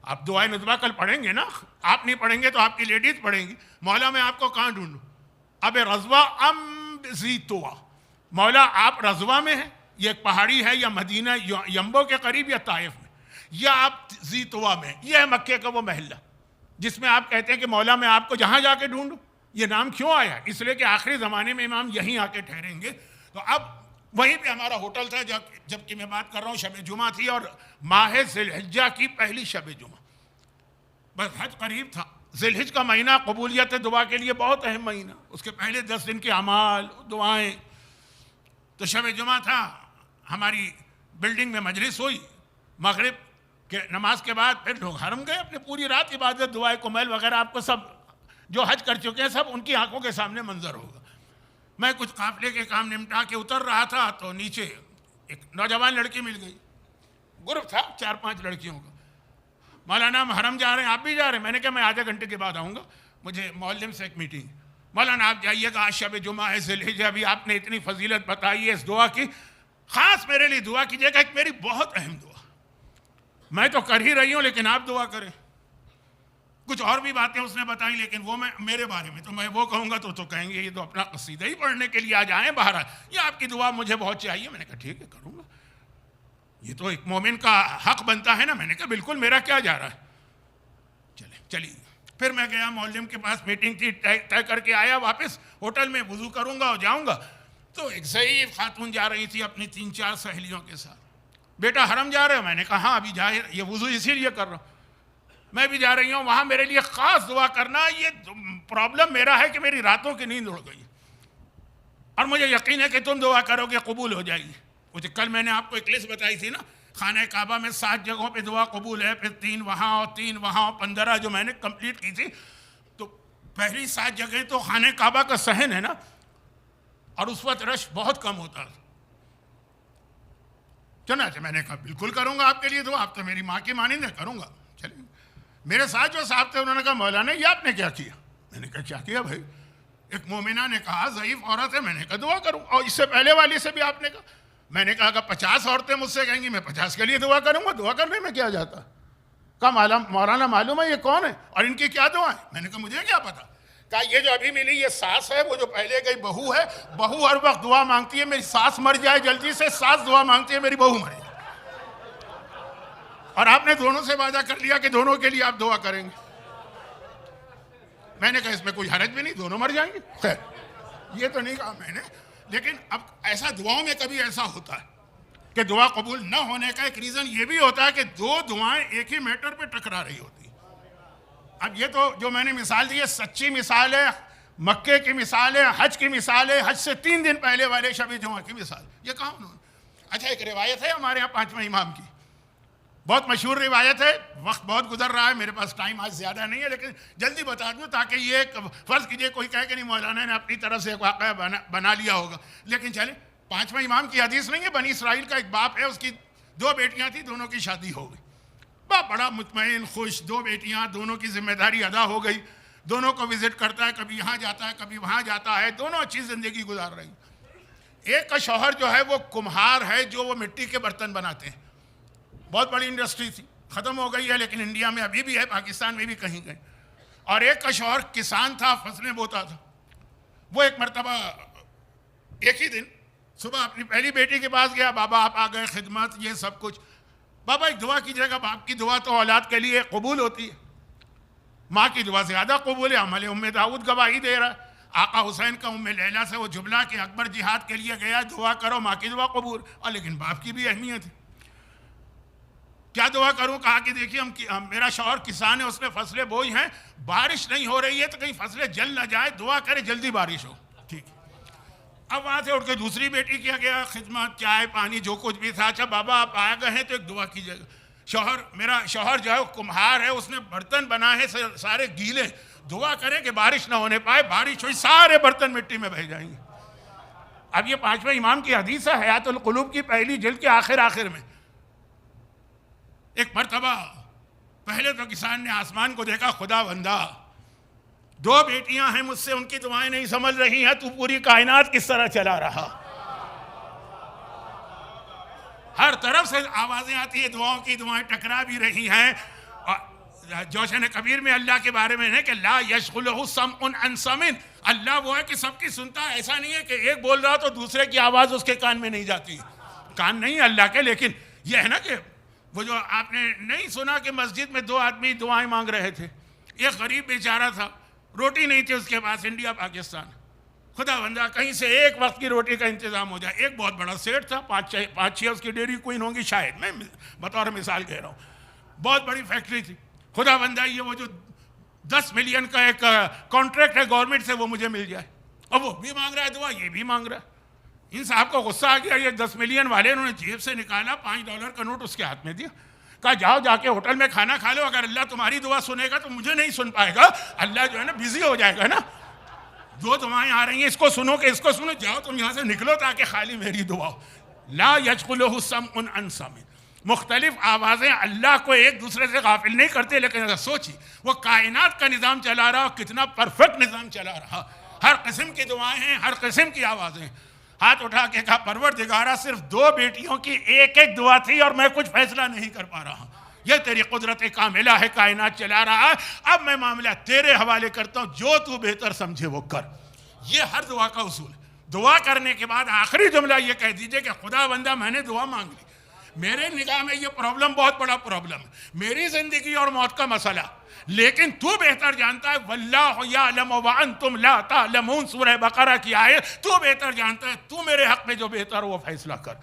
آپ دعائے نطبہ کل پڑھیں گے نا, آپ نہیں پڑھیں گے تو آپ کی لیڈیز پڑھیں گی. مولا میں آپ کو کہاں ڈھونڈوں, اب رضوہ ام ذی طویٰ, مولا آپ رضوہ میں ہیں, یہ ایک پہاڑی ہے, یا مدینہ یمبو کے قریب یا طائف میں, یا آپ ذی طویٰ میں. یہ ہے مکے کا وہ محلہ جس میں آپ کہتے ہیں کہ مولا میں آپ کو جہاں جا کے ڈھونڈوں. یہ نام کیوں آیا؟ اس لیے کہ آخری زمانے میں امام یہیں آ کے ٹھہریں گے. تو اب وہیں پہ ہمارا ہوٹل تھا جب کہ میں بات کر رہا ہوں شب جمعہ تھی, اور ماہ ذی الحجہ کی پہلی شب جمعہ. بس حج قریب تھا. ذی الحجہ کا مہینہ قبولیت دعا کے لیے بہت اہم مہینہ, اس کے پہلے 10 دن کے اعمال دعائیں. تو شب جمعہ تھا, ہماری بلڈنگ میں مجلس ہوئی, مغرب کے نماز کے بعد پھر لوگ حرم گئے, اپنے پوری رات عبادت, دعائے کمیل وغیرہ. آپ کو سب جو حج کر چکے ہیں سب ان کی آنکھوں کے سامنے منظر ہوگا. میں کچھ قافلے کے کام نمٹا کے اتر رہا تھا تو نیچے ایک نوجوان لڑکی مل گئی. گروپ تھا 4-5 لڑکیوں کا. مولانا ہم حرم جا رہے ہیں, آپ بھی جا رہے ہیں؟ میں نے کہا میں آدھے گھنٹے کے بعد آؤں گا, مجھے معلم سے ایک میٹنگ. مولانا آپ جائیے گا, آج شب جمعہ ہے, ذی الحجہ, ابھی آپ نے اتنی فضیلت بتائی ہے اس دعا کی, خاص میرے لیے دعا کیجیے گا, ایک میری بہت اہم دعا. میں تو کر ہی رہی ہوں لیکن آپ دعا کریں. کچھ اور بھی باتیں اس نے بتائیں لیکن وہ میرے بارے میں, تو میں وہ کہوں گا تو کہیں گے یہ تو اپنا قصیدہ ہی پڑھنے کے لیے آج آئیں باہر, یہ آپ کی دعا مجھے بہت چاہیے. میں نے کہا ٹھیک ہے کروں گا, یہ تو ایک مومن کا حق بنتا ہے نا. میں نے کہا بالکل, میرا کیا جا رہا ہے, چلیے. پھر میں گیا معلم کے پاس, میٹنگ تھی, طے کر کے آیا واپس ہوٹل میں, وضو کروں گا اور جاؤں گا. تو ایک ضعیف خاتون جا رہی تھی اپنی 3-4 سہیلیوں کے ساتھ. بیٹا حرم جا رہے ہو؟ میں نے کہا ہاں ابھی جا, یہ وضو اسی لیے کر رہا ہوں. میں بھی جا رہی ہوں وہاں, میرے لیے خاص دعا کرنا. یہ پرابلم میرا ہے کہ میری راتوں کی نیند اڑ گئی, اور مجھے یقین ہے کہ تم دعا کرو گے قبول ہو جائے گی. مجھے کل میں نے آپ کو ایک لسٹ بتائی تھی نا, خانہ کعبہ میں 7 جگہوں پہ دعا قبول ہے, پھر 3 وہاں اور 3 وہاں, 15 جو میں نے کمپلیٹ کی تھی. تو پہلی 7 جگہیں تو خانہ کعبہ کا صحن ہے نا, اور اس وقت رش بہت کم ہوتا تھا. چنانچہ میں نے کہا بالکل کروں گا آپ کے لیے دعا, آپ تو میری ماں کی مانند ہے, کروں گا. چلیے, میرے ساتھ جو صاحب تھے انہوں نے کہا مولانا یہ آپ نے کیا کیا؟ میں نے کہا کیا کیا بھائی؟ ایک مومنہ نے کہا ضعیف عورت ہے, میں نے کہا دعا کروں. اور اس سے پہلے والی سے بھی آپ نے کہا. میں نے کہا اگر 50 عورتیں مجھ سے کہیں گی میں 50 کے لیے دعا کروں گا, دعا کرنے میں کیا جاتا. کہا مولانا معلوم ہے یہ کون ہے اور ان کی کیا دعا ہے؟ میں نے کہا مجھے کیا پتا. کہا یہ جو ابھی ملی یہ ساس ہے, وہ جو پہلے گئی بہو ہے. بہو ہر وقت دعا مانگتی ہے میری ساس مر جائے جلدی سے, ساس دعا مانگتی ہے میری بہو مر جائے, اور آپ نے دونوں سے وعدہ کر لیا کہ دونوں کے لیے آپ دعا کریں گے. میں نے کہا اس میں کوئی حرج بھی نہیں, دونوں مر جائیں گے. خیر یہ تو نہیں کہا میں نے, لیکن اب ایسا دعاؤں میں کبھی ایسا ہوتا ہے کہ دعا قبول نہ ہونے کا ایک ریزن یہ بھی ہوتا ہے کہ 2 دعائیں ایک ہی میٹر پہ ٹکرا رہی ہوتی. اب یہ تو جو میں نے مثال دی ہے سچی مثال ہے, مکے کی مثال ہے, حج کی مثال ہے, حج سے 3 دن پہلے والے شب جمعہ کی مثال. یہ کہاں انہوں نے. اچھا ایک روایت ہے ہمارے یہاں 5ویں امام کی, بہت مشہور روایت ہے. وقت بہت گزر رہا ہے, میرے پاس ٹائم آج زیادہ نہیں ہے, لیکن جلدی بتا دوں تاکہ یہ فرض کیجئے کوئی کہے کہ نہیں مولانا نے اپنی طرف سے ایک واقعہ بنا لیا ہوگا. لیکن چلیں, 5ویں امام کی حدیث نہیں ہے, بنی اسرائیل کا ایک باپ ہے, اس کی 2 بیٹیاں تھیں, دونوں کی شادی ہو گئی. بڑا مطمئن خوش، 2 بیٹیاں، دونوں کی ذمہ داری ادا ہو گئی، دونوں کو وزٹ کرتا ہے، کبھی یہاں جاتا ہے کبھی وہاں جاتا ہے، دونوں اچھی زندگی گزار رہی. ایک کا شوہر جو ہے وہ کمہار ہے، جو وہ مٹی کے برتن بناتے ہیں، بہت بڑی انڈسٹری تھی، ختم ہو گئی ہے لیکن انڈیا میں ابھی بھی ہے، پاکستان میں بھی کہیں کہیں. اور ایک کا شوہر کسان تھا، فصلیں بوتا تھا. وہ ایک مرتبہ ایک ہی دن صبح اپنی پہلی بیٹی کے پاس گیا، بابا آپ آ گئے، خدمت یہ سب کچھ. بابا ایک دعا کیجیے گا، باپ کی دعا تو اولاد کے لیے قبول ہوتی ہے، ماں کی دعا زیادہ قبول ہے. عمل ام داؤد گواہی دے رہا ہے، آقا حسین کا ام لیلہ سے وہ جملہ کہ اکبر جہاد کے لیے گیا، دعا کرو ماں کی دعا قبول. اور لیکن باپ کی بھی اہمیت ہے. کیا دعا کروں؟ کہا کہ دیکھیے میرا شوہر کسان ہے، اس نے فصلیں بوئی ہیں، بارش نہیں ہو رہی ہے تو کہیں فصلیں جل نہ جائے، دعا کرے جلدی بارش ہو. ٹھیک ہے. اب وہاں سے اٹھ کے دوسری بیٹی کیا گیا، خدمت چائے پانی جو کچھ بھی تھا. اچھا بابا آپ آ گئے ہیں تو ایک دعا کیجیے گا. میرا شوہر جو ہے وہ کمہار ہے، اس نے برتن بنائے سارے گیلے، دعا کرے کہ بارش نہ ہونے پائے، بارش ہوئی سارے برتن مٹی میں بہہ جائیں گے. اب یہ 5ویں امام کی حدیث ہے، حیات القلوب کی پہلی جلد کے آخر میں. ایک مرتبہ پہلے تو کسان نے آسمان کو دیکھا، خدا بندہ 2 بیٹیاں ہیں مجھ سے، ان کی دعائیں نہیں سمجھ رہی ہیں، تو پوری کائنات کس طرح چلا رہا. ہر طرف سے آوازیں آتی ہیں، دعاؤں کی دعائیں ٹکرا بھی رہی ہیں. جوشن کبیر میں اللہ کے بارے میں ہے کہ لا یشغلہ سمع عن سمع، اللہ وہ ہے کہ سب کی سنتا ہے. ایسا نہیں ہے کہ ایک بول رہا تو دوسرے کی آواز اس کے کان میں نہیں جاتی. کان نہیں اللہ کے، لیکن یہ ہے نا کہ وہ جو آپ نے نہیں سنا کہ مسجد میں 2 آدمی دعائیں مانگ رہے تھے. ایک غریب بیچارہ تھا، روٹی نہیں تھی اس کے پاس، انڈیا پاکستان. خدا بندہ کہیں سے ایک وقت کی روٹی کا انتظام ہو جائے. ایک بہت بڑا سیٹ تھا، 5-6 اس کی ڈیری کوئن ہوں گی شاید، میں بطور مثال کہہ رہا ہوں، بہت بڑی فیکٹری تھی. خدا بندہ یہ وہ جو 10 ملین کا ایک کانٹریکٹ ہے گورنمنٹ سے، وہ مجھے مل جائے. اور وہ بھی مانگ رہا ہے دعا، یہ بھی مانگ رہا ہے. ان صاحب کو غصہ آ گیا. یہ 10 ملین والے انہوں نے جیب سے نکالا، $5 کا نوٹ اس کے ہاتھ میں دیا، کہا جاؤ جا کے ہوٹل میں کھانا کھا لو، اگر اللہ تمہاری دعا سنے گا تو مجھے نہیں سن پائے گا، اللہ جو ہے نا بزی ہو جائے گا نا. 2 دعائیں آ رہی ہیں، اس کو سنو کہ اس کو سنو، جاؤ تم یہاں سے نکلو تاکہ خالی میری دعا ہو. لا یشغلہ سمع عن سمع. مختلف آوازیں اللہ کو ایک دوسرے سے غافل نہیں کرتے، لیکن اگر سوچی وہ کائنات کا نظام چلا رہا، کتنا پرفیکٹ نظام چلا رہا. ہر قسم کی دعائیں ہیں، ہر قسم کی آوازیں. ہاتھ اٹھا کے کہا پروردگارا صرف 2 بیٹیوں کی ایک دعا تھی اور میں کچھ فیصلہ نہیں کر پا رہا. یہ تیری قدرت کاملہ ہے، کائنات چلا رہا ہے، اب میں معاملہ تیرے حوالے کرتا ہوں، جو تو بہتر سمجھے وہ کر. یہ ہر دعا کا اصول ہے. دعا کرنے کے بعد آخری جملہ یہ کہہ دیجئے کہ خدا بندہ میں نے دعا مانگ لی، میرے نگاہ میں یہ پرابلم بہت بڑا پرابلم ہے، میری زندگی اور موت کا مسئلہ، لیکن تو بہتر جانتا ہے. واللہ یعلم وانتم لا تعلمون، سورہ بقرہ کی آیت. تو بہتر جانتا ہے، تو میرے حق میں جو بہتر ہو وہ فیصلہ کر.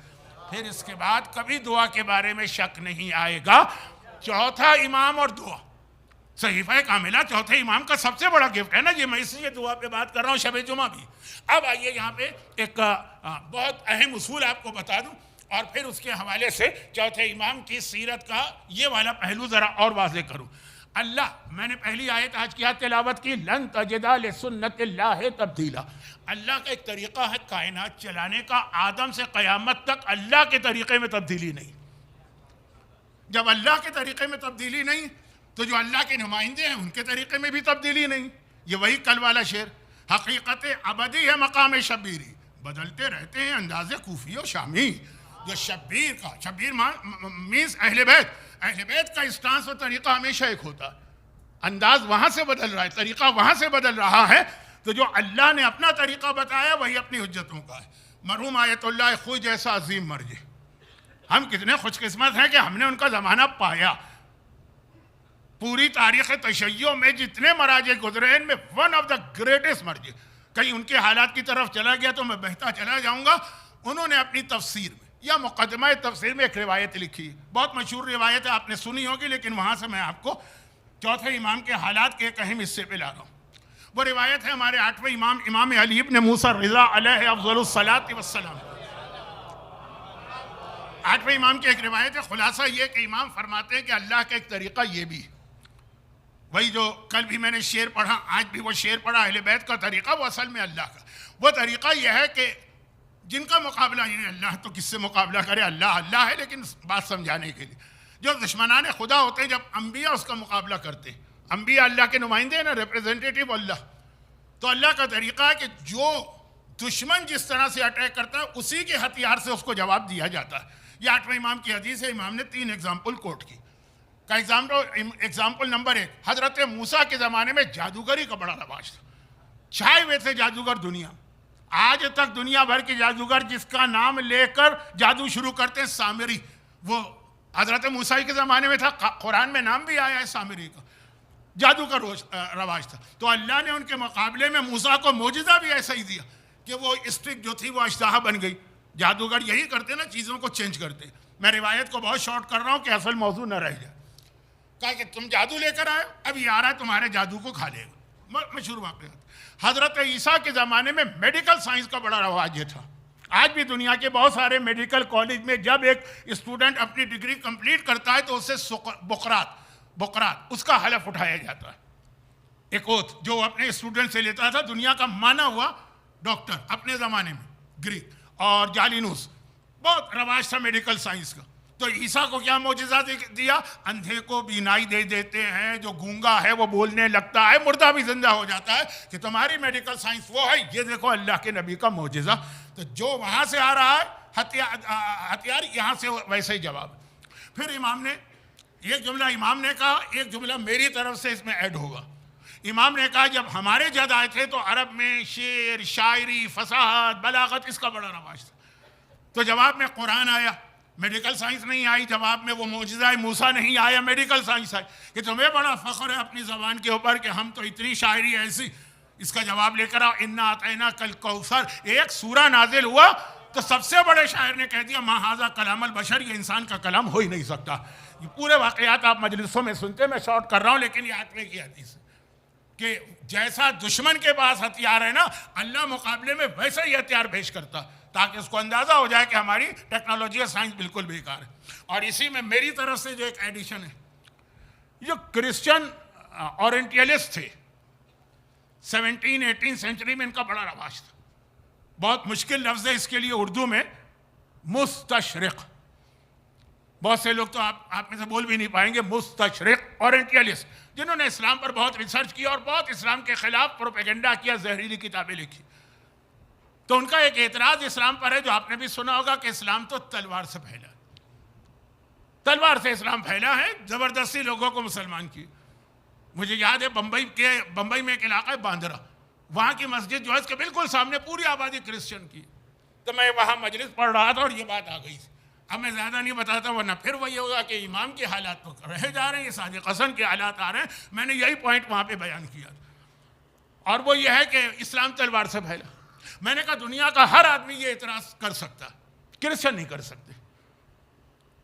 پھر اس کے بعد کبھی دعا کے بارے میں شک نہیں آئے گا. چوتھا امام اور دعا، صحیفہ کاملہ چوتھے امام کا سب سے بڑا گفٹ ہے نا. یہ میں اس لیے دعا پہ بات کر رہا ہوں، شب جمعہ بھی. اب آئیے یہاں پہ ایک بہت اہم اصول آپ کو بتا دوں، اور پھر اس کے حوالے سے چوتھے امام کی سیرت کا یہ والا پہلو ذرا اور واضح کروں. اللہ، میں نے پہلی آیت آج کیا تلاوت کی، لن تجد لسنت اللہ تبدیلا. اللہ کا ایک طریقہ ہے کائنات چلانے کا، آدم سے قیامت تک اللہ کے طریقے میں تبدیلی نہیں. جب اللہ کے طریقے میں تبدیلی نہیں تو جو اللہ کے نمائندے ہیں ان کے طریقے میں بھی تبدیلی نہیں. یہ وہی کل والا شعر، حقیقت ابدی ہے مقام شبیری، بدلتے رہتے ہیں انداز کوفی و شامی. جو شبیر کا، شبیر مینس اہل بیت کا اسٹانس و طریقہ ہمیشہ ایک ہوتا ہے. انداز وہاں سے بدل رہا ہے، طریقہ وہاں سے بدل رہا ہے، تو جو اللہ نے اپنا طریقہ بتایا وہی اپنی حجتوں کا ہے. مرحوم آیت اللہ خوئی جیسا عظیم مرجع، ہم کتنے خوش قسمت ہیں کہ ہم نے ان کا زمانہ پایا. پوری تاریخ تشیع میں جتنے مراجع گزرے ان میں ون آف دا گریٹسٹ مرجع. کہیں ان کے حالات کی طرف چلا گیا تو میں بہتا چلا جاؤں گا. انہوں نے اپنی تفسیر میں یا مقدمہ تفسیر میں ایک روایت لکھی، بہت مشہور روایت ہے، آپ نے سنی ہوگی، لیکن وہاں سے میں آپ کو چوتھے امام کے حالات کے ایک اہم حصے پہ لا رہا ہوں. وہ روایت ہے ہمارے 8ویں امام، امام علی بن موسیٰ رضا علیہ افضل الصلاۃ والسلام. 8ویں امام کی ایک روایت ہے. خلاصہ یہ کہ امام فرماتے ہیں کہ اللہ کا ایک طریقہ یہ بھی ہے، وہی جو کل بھی میں نے شعر پڑھا، آج بھی وہ شعر پڑھا، اہل بیت کا طریقہ، وہ اصل میں اللہ کا. وہ طریقہ یہ ہے کہ جن کا مقابلہ، یعنی اللہ تو کس سے مقابلہ کرے، اللہ اللہ ہے، لیکن بات سمجھانے کے لیے جو دشمنان خدا ہوتے ہیں جب انبیاء اس کا مقابلہ کرتے ہیں، انبیاء اللہ کے نمائندے ہیں نا، ریپریزنٹیٹیو اللہ، تو اللہ کا طریقہ ہے کہ جو دشمن جس طرح سے اٹیک کرتا ہے اسی کے ہتھیار سے اس کو جواب دیا جاتا ہے۔ یہ 8ویں امام کی حدیث ہے، امام نے 3 ایگزامپل کوٹ کی۔ کا ایگزامپل نمبر 1، حضرت موسیٰ کے زمانے میں جادوگری کا بڑا رواج تھا، چھائے ہوئے تھے جادوگر دنیا، آج تک دنیا بھر کے جادوگر جس کا نام لے کر جادو شروع کرتے ہیں سامری، وہ حضرت موسیٰ کے زمانے میں تھا، قرآن میں نام بھی آیا ہے سامری کا، جادو کا رواج تھا۔ تو اللہ نے ان کے مقابلے میں موسیٰ کو معجزہ بھی ایسا ہی دیا کہ وہ اسٹک جو تھی وہ اشتہا بن گئی۔ جادوگر یہی کرتے نا، چیزوں کو چینج کرتے۔ میں روایت کو بہت شارٹ کر رہا ہوں کہ اصل موضوع نہ رہ جائے۔ کہا کہ تم جادو لے کر آئے، اب یہ آ رہا ہے تمہارے جادو کو کھا لے گا۔ مشہور واقعات۔ حضرت عیسیٰ کے زمانے میں میڈیکل سائنس کا بڑا رواج یہ تھا۔ آج بھی دنیا کے بہت سارے میڈیکل کالج میں جب ایک اسٹوڈنٹ اپنی ڈگری کمپلیٹ کرتا ہے تو اسے بقرات اس کا حلف اٹھایا جاتا ہے، ایک اوتھ جو اپنے اسٹوڈنٹ سے لیتا تھا، دنیا کا مانا ہوا ڈاکٹر اپنے زمانے میں، گریک اور جالینوس، بہت رواج تھا میڈیکل سائنس کا۔ تو عیسیٰ کو کیا معجزہ دیا؟ اندھے کو بینائی دے دیتے ہیں، جو گونگا ہے وہ بولنے لگتا ہے، مردہ بھی زندہ ہو جاتا ہے، کہ تمہاری میڈیکل سائنس وہ ہے، یہ دیکھو اللہ کے نبی کا معجزہ۔ تو جو وہاں سے آ رہا ہے ہتھیار، یہاں سے ویسے ہی جواب۔ پھر امام نے ایک جملہ امام نے کہا، ایک جملہ میری طرف سے اس میں ایڈ ہوگا۔ امام نے کہا جب ہمارے جد آئے تھے تو عرب میں شعر، شاعری، فصاحت، بلاغت اس کا بڑا رواج تھا، تو جواب میں قرآن آیا، میڈیکل سائنس نہیں آئی، جواب میں وہ معجزہ موسیٰ نہیں آیا، میڈیکل سائنس آئی، کہ تمہیں بڑا فخر ہے اپنی زبان کے اوپر کہ ہم تو اتنی شاعری ایسی، اس کا جواب لے کر آؤ، انا اعطیناک الکوثر۔ ایک سورہ نازل ہوا تو سب سے بڑے شاعر نے کہہ دیا ما ھذا کلام البشر، یہ انسان کا کلام ہو ہی نہیں سکتا۔ یہ پورے واقعات آپ مجلسوں میں سنتے، میں شارٹ کر رہا ہوں، لیکن یہ 8ویں کی حدیث ہے کہ جیسا دشمن کے پاس ہتھیار ہے نا، اللہ مقابلے میں ویسا ہی ہتھیار پیش کرتا، تاکہ اس کو اندازہ ہو جائے کہ ہماری ٹیکنالوجی اور سائنس بالکل بیکار ہے۔ اور اسی میں میری طرف سے جو ایک ایڈیشن ہے، جو کرسچن اورینٹیلسٹ تھے 17-18 سینچری میں، ان کا بڑا رواج تھا، بہت مشکل لفظ ہے اس کے لیے اردو میں، مستشرق، بہت سے لوگ تو آپ میں سے بول بھی نہیں پائیں گے، مستشرق اورینٹیلسٹ، جنہوں نے اسلام پر بہت ریسرچ کیا اور بہت اسلام کے خلاف پروپیگنڈا کیا، زہریلی کتابیں لکھی۔ تو ان کا ایک اعتراض اسلام پر ہے، جو آپ نے بھی سنا ہوگا، کہ اسلام تو تلوار سے پھیلا، تلوار سے اسلام پھیلا ہے، زبردستی لوگوں کو مسلمان کی۔ مجھے یاد ہے بمبئی میں ایک علاقہ ہے باندرا، وہاں کی مسجد جو ہے اس کے بالکل سامنے پوری آبادی کرسچن کی، تو میں وہاں مجلس پڑھ رہا تھا اور یہ بات آ گئی تھی۔ اب میں زیادہ نہیں بتاتا ورنہ پھر وہی ہوگا کہ امام کے حالات تو رہے جا رہے ہیں، یہ صادق حسن کے حالات آ رہے ہیں۔ میں نے یہی پوائنٹ وہاں پہ بیان کیا، اور وہ یہ ہے کہ اسلام تلوار سے پھیلا۔ میں نے کہا دنیا کا ہر آدمی یہ اعتراض کر سکتا، کرسچن نہیں کر سکتے،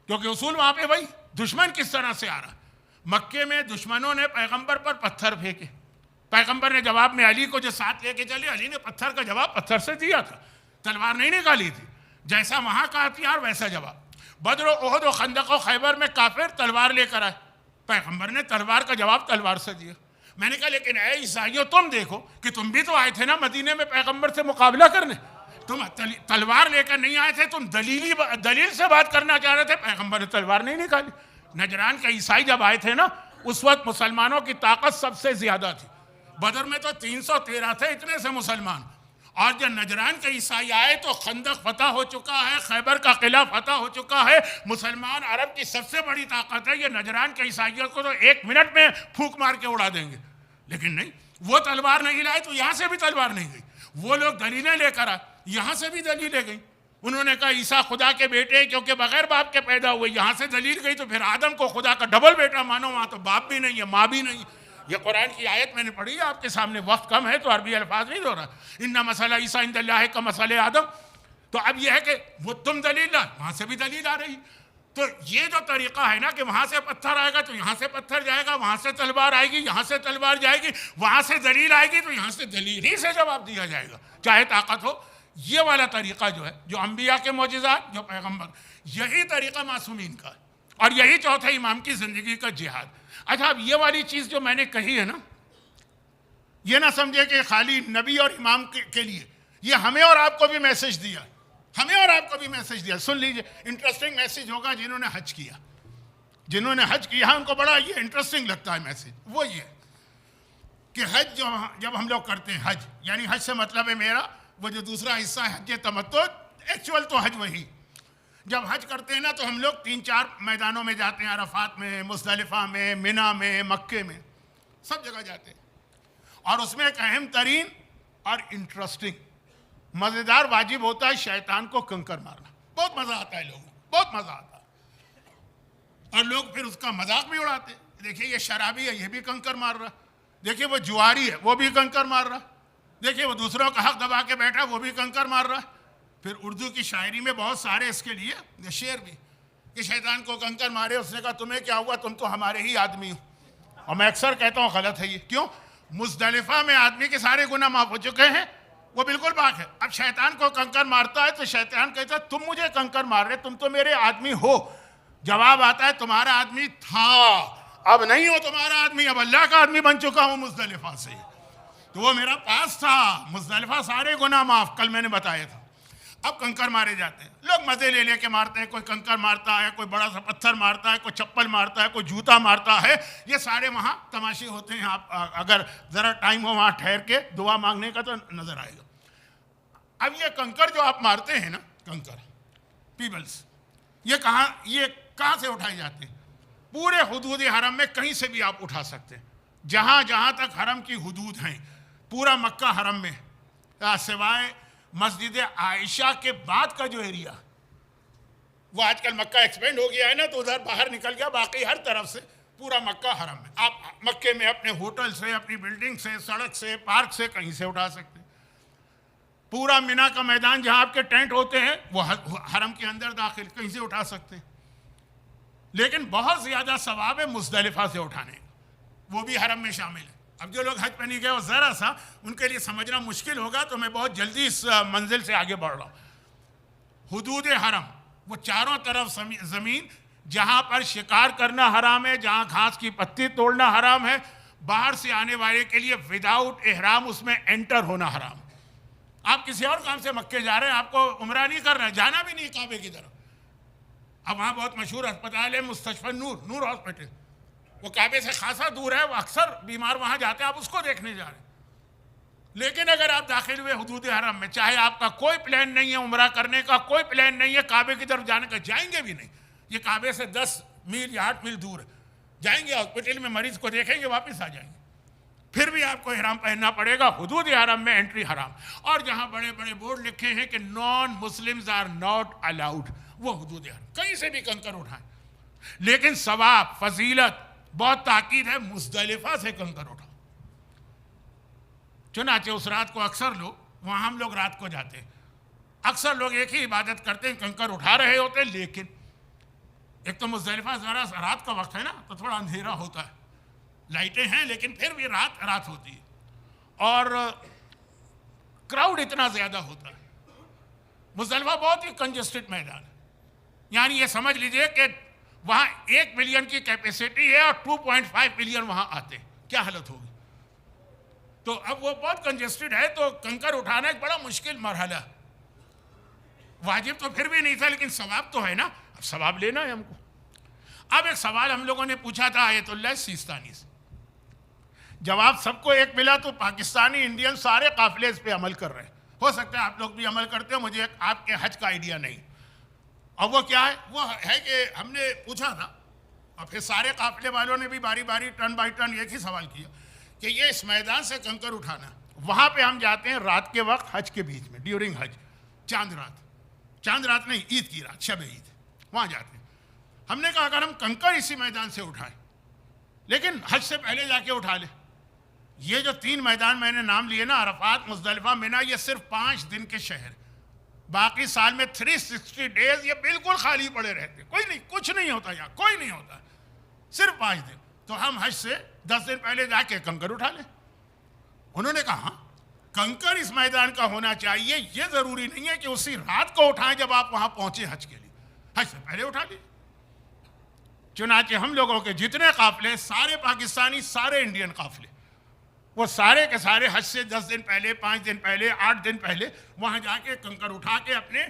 کیونکہ اصول وہاں پہ بھائی دشمن کس طرح سے آ رہا۔ مکے میں دشمنوں نے پیغمبر پر پتھر پھینکے، پیغمبر نے جواب میں علی کو جو ساتھ لے کے چلے، علی نے پتھر کا جواب پتھر سے دیا تھا، تلوار نہیں نکالی تھی، جیسا وہاں کا ہتھیار ویسا جواب۔ بدر و احد و خندق و خیبر میں کافر تلوار لے کر آئے، پیغمبر نے تلوار کا جواب تلوار سے دیا۔ میں نے کہا لیکن اے عیسائیوں تم دیکھو کہ تم بھی تو آئے تھے نا مدینے میں پیغمبر سے مقابلہ کرنے، تم تلوار لے کر نہیں آئے تھے، تم دلیل سے بات کرنا چاہ رہے تھے، پیغمبر نے تلوار نہیں نکالی۔ نجران کے عیسائی جب آئے تھے نا، اس وقت مسلمانوں کی طاقت سب سے زیادہ تھی، بدر میں تو 313 تھے اتنے سے مسلمان، اور جب نجران کے عیسائی آئے تو خندق فتح ہو چکا ہے، خیبر کا قلعہ فتح ہو چکا ہے، مسلمان عرب کی سب سے بڑی طاقت ہے، یہ نجران کے عیسائیوں کو تو 1 منٹ میں پھونک مار کے اڑا دیں گے، لیکن نہیں، وہ تلوار نہیں لائے تو یہاں سے بھی تلوار نہیں گئی، وہ لوگ دلیلیں لے کر آئے، یہاں سے بھی دلیلیں گئی، انہوں نے کہا عیسیٰ خدا کے بیٹے کیونکہ بغیر باپ کے پیدا ہوئے، یہاں سے دلیل گئی تو پھر آدم کو خدا کا ڈبل بیٹا مانو، وہاں تو باپ بھی نہیں ہے ماں بھی نہیں۔ یہ قرآن کی آیت میں نے پڑھی ہے آپ کے سامنے، وقت کم ہے تو عربی الفاظ نہیں دو رہا، ان مسئلہ عیسیٰ عند اللہ کا مسئلہ آدم۔ تو اب یہ ہے کہ وہ تم دلیل لائے، وہاں سے بھی دلیل آ رہی، تو یہ جو طریقہ ہے نا کہ وہاں سے پتھر آئے گا تو یہاں سے پتھر جائے گا، وہاں سے تلوار آئے گی یہاں سے تلوار جائے گی، وہاں سے دلیل آئے گی تو یہاں سے دلیل ہی سے جواب دیا جائے گا، چاہے طاقت ہو۔ یہ والا طریقہ جو ہے، جو انبیاء کے معجزات، جو پیغمبر، یہی طریقہ معصومین کا ہے، اور یہی چوتھے امام کی زندگی کا جہاد۔ اچھا اب یہ والی چیز جو میں نے کہی ہے نا، یہ نہ سمجھے کہ خالی نبی اور امام کے لیے، یہ ہمیں اور آپ کو بھی میسج دیا، ہمیں اور آپ کو بھی میسج دیا۔ سن لیجئے، انٹرسٹنگ میسج ہوگا جنہوں نے حج کیا۔ جنہوں نے حج کیا ان کو بڑا یہ انٹرسٹنگ لگتا ہے میسج. وہ یہ کہ حج جب ہم لوگ کرتے ہیں حج، یعنی حج سے مطلب ہے میرا وہ جو دوسرا حصہ ہے حج تمتع، ایکچوئل تو حج وہی. جب حج کرتے ہیں نا تو ہم لوگ 3-4 میدانوں میں جاتے ہیں، عرفات میں، مزدلفہ میں، منی میں، مکے میں، سب جگہ جاتے ہیں. اور اس میں ایک اہم ترین اور انٹرسٹنگ مزیدار واجب ہوتا ہے شیطان کو کنکر مارنا. بہت مزہ آتا ہے، لوگوں کو بہت مزہ آتا ہے، اور لوگ پھر اس کا مذاق بھی اڑاتے. دیکھیے یہ شرابی ہے، یہ بھی کنکر مار رہا. دیکھیے وہ جواری ہے، وہ بھی کنکر مار رہا. دیکھیے وہ دوسروں کا حق دبا کے بیٹھا، وہ بھی کنکر مار رہا. پھر اردو کی شاعری میں بہت سارے اس کے لیے شعر بھی کہ شیطان کو کنکر مارے. اس نے کہا تمہیں کیا ہوا، تم تو ہمارے ہی آدمی ہو. اور میں اکثر کہتا ہوں غلط ہے یہ. کیوں؟ مزدلفہ میں آدمی کے سارے گناہ معاف ہو چکے ہیں، وہ بالکل پاک ہے. اب شیطان کو کنکر مارتا ہے تو شیطان کہتا ہے تم مجھے کنکر مار رہے، تم تو میرے آدمی ہو. جواب آتا ہے تمہارا آدمی تھا، اب نہیں ہو تمہارا آدمی، اب اللہ کا آدمی بن چکا ہوں مزدلفہ سے. تو وہ میرا پاس تھا، مزدلفہ سارے گناہ معاف، کل میں نے بتایا تھا. اب کنکر مارے جاتے ہیں، لوگ مزے لے لے کے مارتے ہیں. کوئی کنکر مارتا ہے، کوئی بڑا سا پتھر مارتا ہے، کوئی چپل مارتا ہے، کوئی جوتا مارتا ہے. یہ سارے وہاں تماشے ہوتے ہیں. آپ اگر ذرا ٹائم ہو وہاں ٹھہر کے دعا مانگنے کا تو نظر آئے گا. اب یہ کنکر جو آپ مارتے ہیں نا، کنکر پیبلز، یہ کہاں سے اٹھائے جاتے ہیں؟ پورے حدود حرم میں کہیں سے بھی آپ اٹھا سکتے ہیں. جہاں تک حرم کی حدود ہیں، پورا مکہ حرم میں، سوائے مسجد عائشہ کے بعد کا جو ایریا، وہ آج کل مکہ ایکسپینڈ ہو گیا ہے نا، تو ادھر باہر نکل گیا. باقی ہر طرف سے پورا مکہ حرم میں آپ مکے میں اپنے ہوٹل سے، اپنی بلڈنگ سے، سڑک سے، پارک سے، کہیں سے اٹھا سکتے ہیں. پورا منی کا میدان جہاں آپ کے ٹینٹ ہوتے ہیں وہ حرم کے اندر داخل کہیں سے اٹھا سکتے ہیں. لیکن بہت زیادہ ثواب ہے مزدلفہ سے اٹھانے کا، وہ بھی حرم میں شامل ہے. اب جو لوگ حج پہ نہیں گئے وہ ذرا سا ان کے لیے سمجھنا مشکل ہوگا، تو میں بہت جلدی اس منزل سے آگے بڑھ رہا ہوں. حدود حرم وہ چاروں طرف زمین جہاں پر شکار کرنا حرام ہے، جہاں گھاس کی پتی توڑنا حرام ہے، باہر سے آنے والے کے لیے وداؤٹ احرام اس میں انٹر ہونا حرام ہے. آپ کسی اور کام سے مکے جا رہے ہیں، آپ کو عمرہ نہیں کرنا ہے، جانا بھی نہیں کعبے کی طرف. اب وہاں بہت مشہور اسپتال ہے مستشفی نور ہاسپٹل، وہ کعبے سے خاصا دور ہے، وہ اکثر بیمار وہاں جاتے ہیں، آپ اس کو دیکھنے جا رہے ہیں. لیکن اگر آپ داخل ہوئے حدود حرم میں، چاہے آپ کا کوئی پلان نہیں ہے عمرہ کرنے کا، کوئی پلان نہیں ہے کعبے کی طرف جانے کا، جائیں گے بھی نہیں. یہ کعبے سے 10 میل یا 8 میل دور ہے. جائیں گے ہاسپٹل میں مریض کو دیکھیں گے، واپس آ جائیں گے. پھر بھی آپ کو احرام پہننا پڑے گا. حدود حرم میں انٹری حرام. اور جہاں بڑے بڑے بورڈ لکھے ہیں کہ non Muslims are not allowed, وہ حدود حرم. کہیں سے بھی کنکر اٹھائیں، لیکن ثواب، فضیلت، بہت تاکید ہے مزدلفہ سے کنکر اٹھاؤ. چنانچہ اس رات کو اکثر لوگ وہاں، ہم لوگ رات کو جاتے ہیں، اکثر لوگ ایک ہی عبادت کرتے ہیں، کنکر اٹھا رہے ہوتے ہیں. لیکن ایک تو مزدلفہ ذرا رات کا وقت ہے نا، تو تھوڑا اندھیرا ہوتا ہے، لائٹیں ہیں لیکن پھر بھی رات ہوتی ہے، اور کراؤڈ اتنا زیادہ ہوتا ہے. مزدلفہ بہت ہی کنجسٹڈ میدان ہے. یعنی یہ سمجھ لیجئے کہ وہاں 1 ملین کی کیپیسٹی ہے اور 2.5 ملین وہاں آتے ہیں. کیا حالت ہوگی؟ تو اب وہ بہت کنجسٹڈ ہے، تو کنکر اٹھانا ایک بڑا مشکل مرحلہ. واجب تو پھر بھی نہیں تھا، لیکن ثواب تو ہے نا، اب ثواب لینا ہے ہم کو. اب ایک سوال ہم لوگوں نے پوچھا تھا آیت اللہ سیستانی سے، جواب سب کو ایک ملا. تو پاکستانی انڈین سارے قافلے اس پہ عمل کر رہے ہیں. ہو سکتا ہے آپ لوگ بھی عمل کرتے ہو، مجھے آپ کے حج کا آئیڈیا نہیں. اور وہ کیا ہے؟ وہ ہے کہ ہم نے پوچھا تھا، اور پھر سارے قافلے والوں نے بھی باری باری ٹرن بائی ٹرن ایک ہی سوال کیا کہ یہ اس میدان سے کنکر اٹھانا. وہاں پہ ہم جاتے ہیں رات کے وقت، حج کے بیچ میں، ڈیورنگ حج، چاند رات نہیں، عید کی رات، شب عید، وہاں جاتے ہیں. ہم نے کہا اگر ہم کنکر اسی میدان سے اٹھائیں، لیکن حج سے پہلے جا کے اٹھا لیں. یہ جو 3 میدان میں نے نام لیے نا، عرفات، مزدلفہ، منی، یہ صرف 5 دن کے شہر. باقی سال میں 360 ڈیز یہ بالکل خالی پڑے رہتے، کوئی نہیں، کچھ نہیں ہوتا، یہاں کوئی نہیں ہوتا، صرف 5 دن. تو ہم حج سے 10 دن پہلے جا کے کنکر اٹھا لیں. انہوں نے کہا کنکر اس میدان کا ہونا چاہیے، یہ ضروری نہیں ہے کہ اسی رات کو اٹھائیں جب آپ وہاں پہنچے حج کے لیے، حج سے پہلے اٹھا لیں. چنانچہ ہم لوگوں کے جتنے قافلے، سارے پاکستانی، سارے انڈین قافلے، وہ سارے کے سارے حج سے 10 دن پہلے، 5 دن پہلے، 8 دن پہلے وہاں جا کے کنکر اٹھا کے اپنے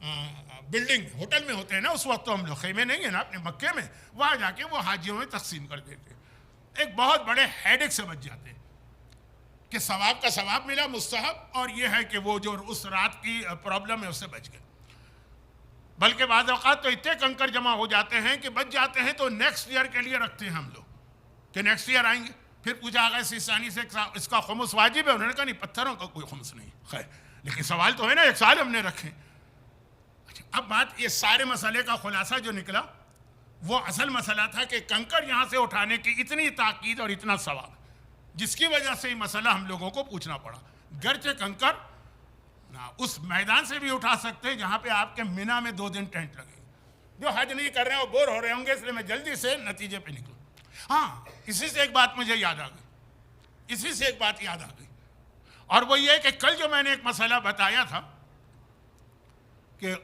بلڈنگ ہوٹل میں ہوتے ہیں نا، اس وقت تو ہم لوگ خیمے نہیں ہیں نا اپنے مکے میں، وہاں جا کے وہ حاجیوں میں تقسیم کر دیتے، ایک بہت بڑے ہیڈک سے بچ جاتے ہیں کہ ثواب کا ثواب ملا مستحب، اور یہ ہے کہ وہ جو اس رات کی پرابلم ہے اس سے بچ گئے۔ بلکہ بعض اوقات تو اتنے کنکر جمع ہو جاتے ہیں کہ بچ جاتے ہیں تو نیکسٹ ایئر کے لیے رکھتے ہیں ہم لوگ کہ نیکسٹ ایئر آئیں گے۔ پھر پوچھا گیا سیستانی سے اس کا خمس واجب ہے، انہوں نے کہا نہیں، پتھروں کا کوئی خمس نہیں، خیر لیکن سوال تو ہے نا، ایک سال ہم نے رکھے۔ اب بات یہ سارے مسئلے کا خلاصہ جو نکلا وہ اصل مسئلہ تھا کہ کنکر یہاں سے اٹھانے کی اتنی تاکید اور اتنا ثواب، جس کی وجہ سے یہ مسئلہ ہم لوگوں کو پوچھنا پڑا۔ گرچہ کنکر اس میدان سے بھی اٹھا سکتے ہیں جہاں پہ آپ کے مینا میں 2 دن ٹینٹ لگے، جو حج نہیں کر رہے ہیں وہ بور ہو رہے ہوں گے، اس لیے میں جلدی سے نتیجے پہ نکلوں۔ ہاں، اسی سے ایک بات مجھے یاد آ گئی، اور وہ یہ کہ کل جو میں نے ایک مسئلہ بتایا تھا کہ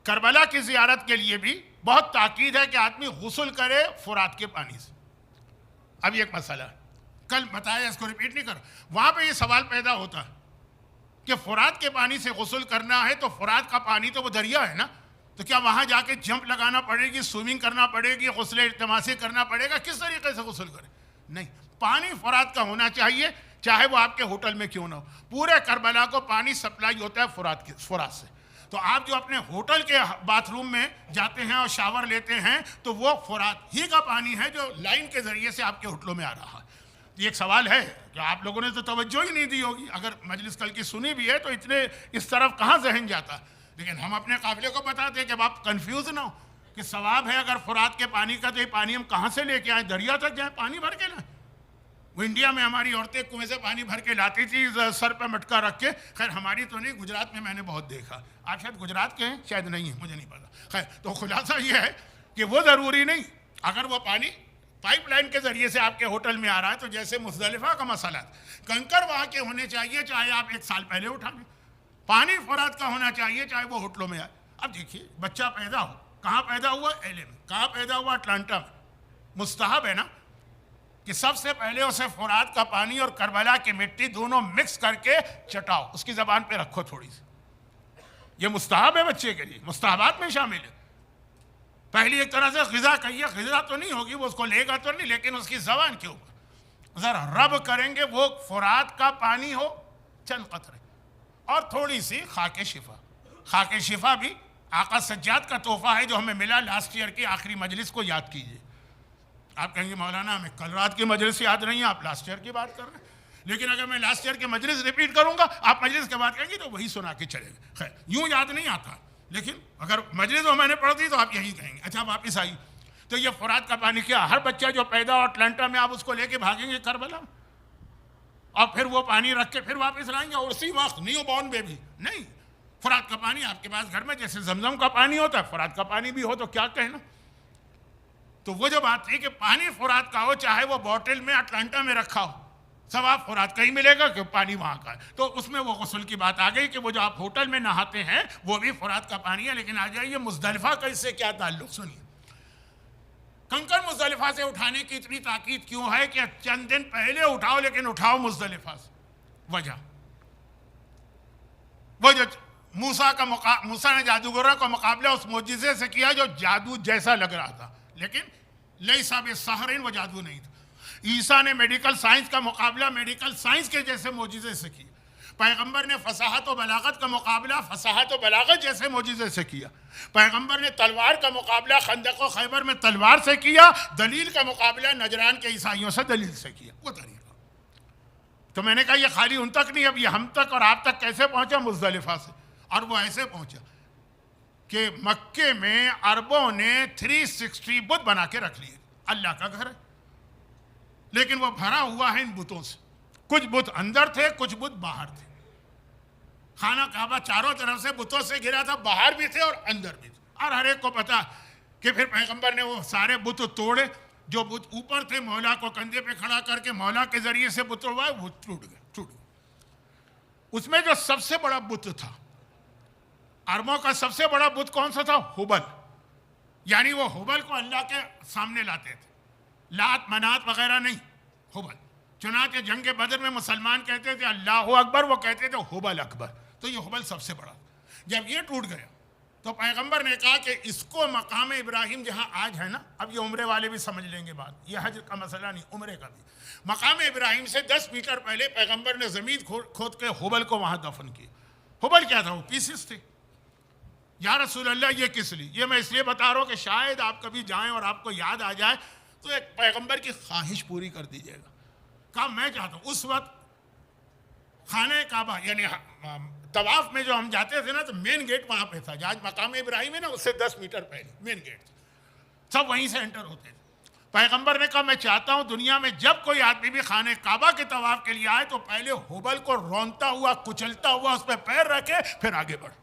کربلا کی زیارت کے لیے بھی بہت تاکید ہے کہ آدمی غسل کرے فرات کے پانی سے۔ اب یہ ایک مسئلہ ہے، کل بتایا، اس کو ریپیٹ نہیں کر، وہاں پہ یہ سوال پیدا ہوتا ہے کہ فرات کے پانی سے غسل کرنا ہے تو فرات کا پانی تو وہ دریا ہے نا، تو کیا وہاں جا کے جمپ لگانا پڑے گی، سوئمنگ کرنا پڑے گی، غسل التماسی کرنا پڑے گا، کس طریقے سے غسل کرے؟ نہیں، پانی فرات کا ہونا چاہیے، چاہے وہ آپ کے ہوٹل میں کیوں نہ ہو۔ پورے کربلا کو پانی سپلائی ہوتا ہے فرات سے، تو آپ جو اپنے ہوٹل کے باتھ روم میں جاتے ہیں اور شاور لیتے ہیں تو وہ فرات ہی کا پانی ہے جو لائن کے ذریعے سے آپ کے ہوٹلوں میں آ رہا ہے۔ یہ ایک سوال ہے کہ آپ لوگوں نے تو توجہ ہی نہیں دی ہوگی، اگر مجلس کل کی سنی بھی ہے تو اتنے اس طرف کہاں ذہن جاتا ہے، لیکن ہم اپنے قافلے کو بتاتے ہیں کہ آپ کنفیوز نہ ہو کہ ثواب ہے اگر فرات کے پانی کا، تو یہ پانی ہم کہاں سے لے کے آئیں، دریا تک جائیں پانی بھر کے لائیں؟ وہ انڈیا میں ہماری عورتیں کنویں سے پانی بھر کے لاتی تھی سر پہ مٹکا رکھ کے، خیر ہماری تو نہیں، گجرات میں میں نے بہت دیکھا، آپ شاید گجرات کے ہیں، شاید نہیں ہیں، مجھے نہیں پتا، خیر تو خلاصہ یہ ہے کہ وہ ضروری نہیں، اگر وہ پانی پائپ لائن کے ذریعے سے آپ کے ہوٹل میں آ رہا ہے تو جیسے مزدلفہ کا مسئلہ ہے، کنکر وہاں کے ہونے چاہیے چاہے آپ 1 سال پہلے اٹھا لیں، پانی فرات کا ہونا چاہیے چاہے وہ ہوٹلوں میں آئے۔ اب دیکھیے بچہ پیدا ہو، کہاں پیدا ہوا؟ ایلے میں، کہاں پیدا ہوا؟ اٹلانٹا میں۔ مستحب ہے نا کہ سب سے پہلے اسے فرات کا پانی اور کربلا کی مٹی دونوں مکس کر کے چٹاؤ، اس کی زبان پہ رکھو تھوڑی سی، یہ مستحب ہے بچے کے لیے، مستحبات میں شامل ہے۔ پہلی ایک طرح سے غذا کہیے، غذا تو نہیں ہوگی، وہ اس کو لے گا تو نہیں، لیکن اس کی زبان کے اوپر ذرا رب کریں گے، وہ فرات کا پانی ہو چند قطرے اور تھوڑی سی خاک شفا۔ خاک شفا بھی آقا سجاد کا تحفہ ہے جو ہمیں ملا لاسٹ ایئر کی آخری مجلس کو یاد کیجئے۔ آپ کہیں گے مولانا ہمیں کل رات کی مجلس یاد نہیں ہے، آپ لاسٹ ایئر کی بات کر رہے ہیں، لیکن اگر میں لاسٹ ایئر کی مجلس ریپیٹ کروں گا آپ مجلس کے بعد کہیں گے تو وہی سنا کے چلے گا۔ خیر یوں یاد نہیں آتا، لیکن اگر مجلس میں نے پڑھ دی تو آپ یہی کہیں گے۔ اچھا واپس آئی تو یہ فرات کا پانی کیا ہر بچہ جو پیدا ہو اٹلانٹا میں آپ اس کو لے کے بھاگیں گے کربلا اور پھر وہ پانی رکھ کے پھر واپس لائیں گے، اور اسی وقت نیو بورن بیبی نہیں، فرات کا پانی آپ کے پاس گھر میں جیسے زمزم کا پانی ہوتا ہے فرات کا پانی بھی ہو تو کیا کہنا۔ تو وہ جو بات تھی کہ پانی فرات کا ہو چاہے وہ بوٹل میں اٹلانٹا میں رکھا ہو، ثواب فرات کا ہی ملے گا کہ پانی وہاں کا ہے۔ تو اس میں وہ غسل کی بات آ گئی کہ وہ جو آپ ہوٹل میں نہاتے ہیں وہ بھی فرات کا پانی ہے۔ لیکن آ جائیے مزدلفہ کا اس سے کیا تعلق، سنیے کنکر مزدلفہ سے اٹھانے کی اتنی تاکید کیوں ہے کہ چند دن پہلے اٹھاؤ، لیکن اٹھاؤ مزدلفہ سے۔ وجہ وہ جو موسیٰ نے جادوگروں کا مقابلہ اس معجزے سے کیا جو جادو جیسا لگ رہا تھا، لیکن لیسا بسحر، وہ جادو نہیں تھا۔ عیسیٰ نے میڈیکل سائنس کا مقابلہ میڈیکل سائنس کے جیسے معجزے سے کیا۔ پیغمبر نے فصاحت و بلاغت کا مقابلہ فصاحت و بلاغت جیسے معجزے سے کیا۔ پیغمبر نے تلوار کا مقابلہ خندق و خیبر میں تلوار سے کیا، دلیل کا مقابلہ نجران کے عیسائیوں سے دلیل سے کیا۔ وہ طریقہ تو میں نے کہا یہ خالی ان تک نہیں، اب یہ ہم تک اور آپ تک کیسے پہنچا؟ مزدلفہ سے۔ اور وہ ایسے پہنچا کہ مکے میں عربوں نے 360 بت بنا کے رکھ لیے، اللہ کا گھر ہے لیکن وہ بھرا ہوا ہے ان بتوں سے، کچھ بت اندر تھے کچھ بت باہر تھے۔ خانہ کعبہ چاروں طرف سے بتوں سے گھرا تھا، باہر بھی تھے اور اندر بھی تھے، اور ہر ایک کو پتا کہ پھر پیغمبر نے وہ سارے بت توڑے، جو بت اوپر تھے مولا کو کندھے پہ کھڑا کر کے مولا کے ذریعے سے بت توڑوائے، وہ ٹوٹ گئے۔ اس میں جو سب سے بڑا بت تھا، عربوں کا سب سے بڑا بت کون سا تھا؟ ہبل، یعنی وہ ہبل کو اللہ کے سامنے لاتے تھے، لات منات وغیرہ نہیں، ہبل۔ چنانچہ جنگ بدر میں مسلمان کہتے تھے اللہ اکبر، وہ کہتے تھے ہبل اکبر، تو یہ ہبل سب سے بڑا۔ جب یہ ٹوٹ گیا تو پیغمبر نے کہا کہ اس کو مقام ابراہیم جہاں آج ہے نا، اب یہ عمرے والے بھی سمجھ لیں گے بات، یہ حج کا مسئلہ نہیں، عمرے کا بھی، مقام ابراہیم سے 10 میٹر پہلے پیغمبر نے زمین کھود کے حبل کو وہاں دفن کیا۔ حبل کیا تھا؟ وہ پیسز تھے۔ یا رسول اللہ یہ کس لیے؟ یہ میں اس لیے بتا رہا ہوں کہ شاید آپ کبھی جائیں اور آپ کو یاد آ جائے تو ایک پیغمبر کی خواہش پوری کر دیجیے گا۔ کہا میں چاہتا ہوں، اس وقت خانہ کعبہ یعنی طواف میں جو ہم جاتے تھے نا تو مین گیٹ وہاں پہ تھا، جہاں مقام ابراہیم ہے نا اس سے 10 میٹر پہلے مین گیٹ تھا، سب وہیں سے انٹر ہوتے تھے۔ پیغمبر نے کہا میں چاہتا ہوں دنیا میں جب کوئی آدمی بھی خانہ کعبہ کے طواف کے لیے آئے تو پہلے حبل کو رونتا ہوا کچلتا ہوا اس پہ پیر رکھے پھر آگے بڑھ،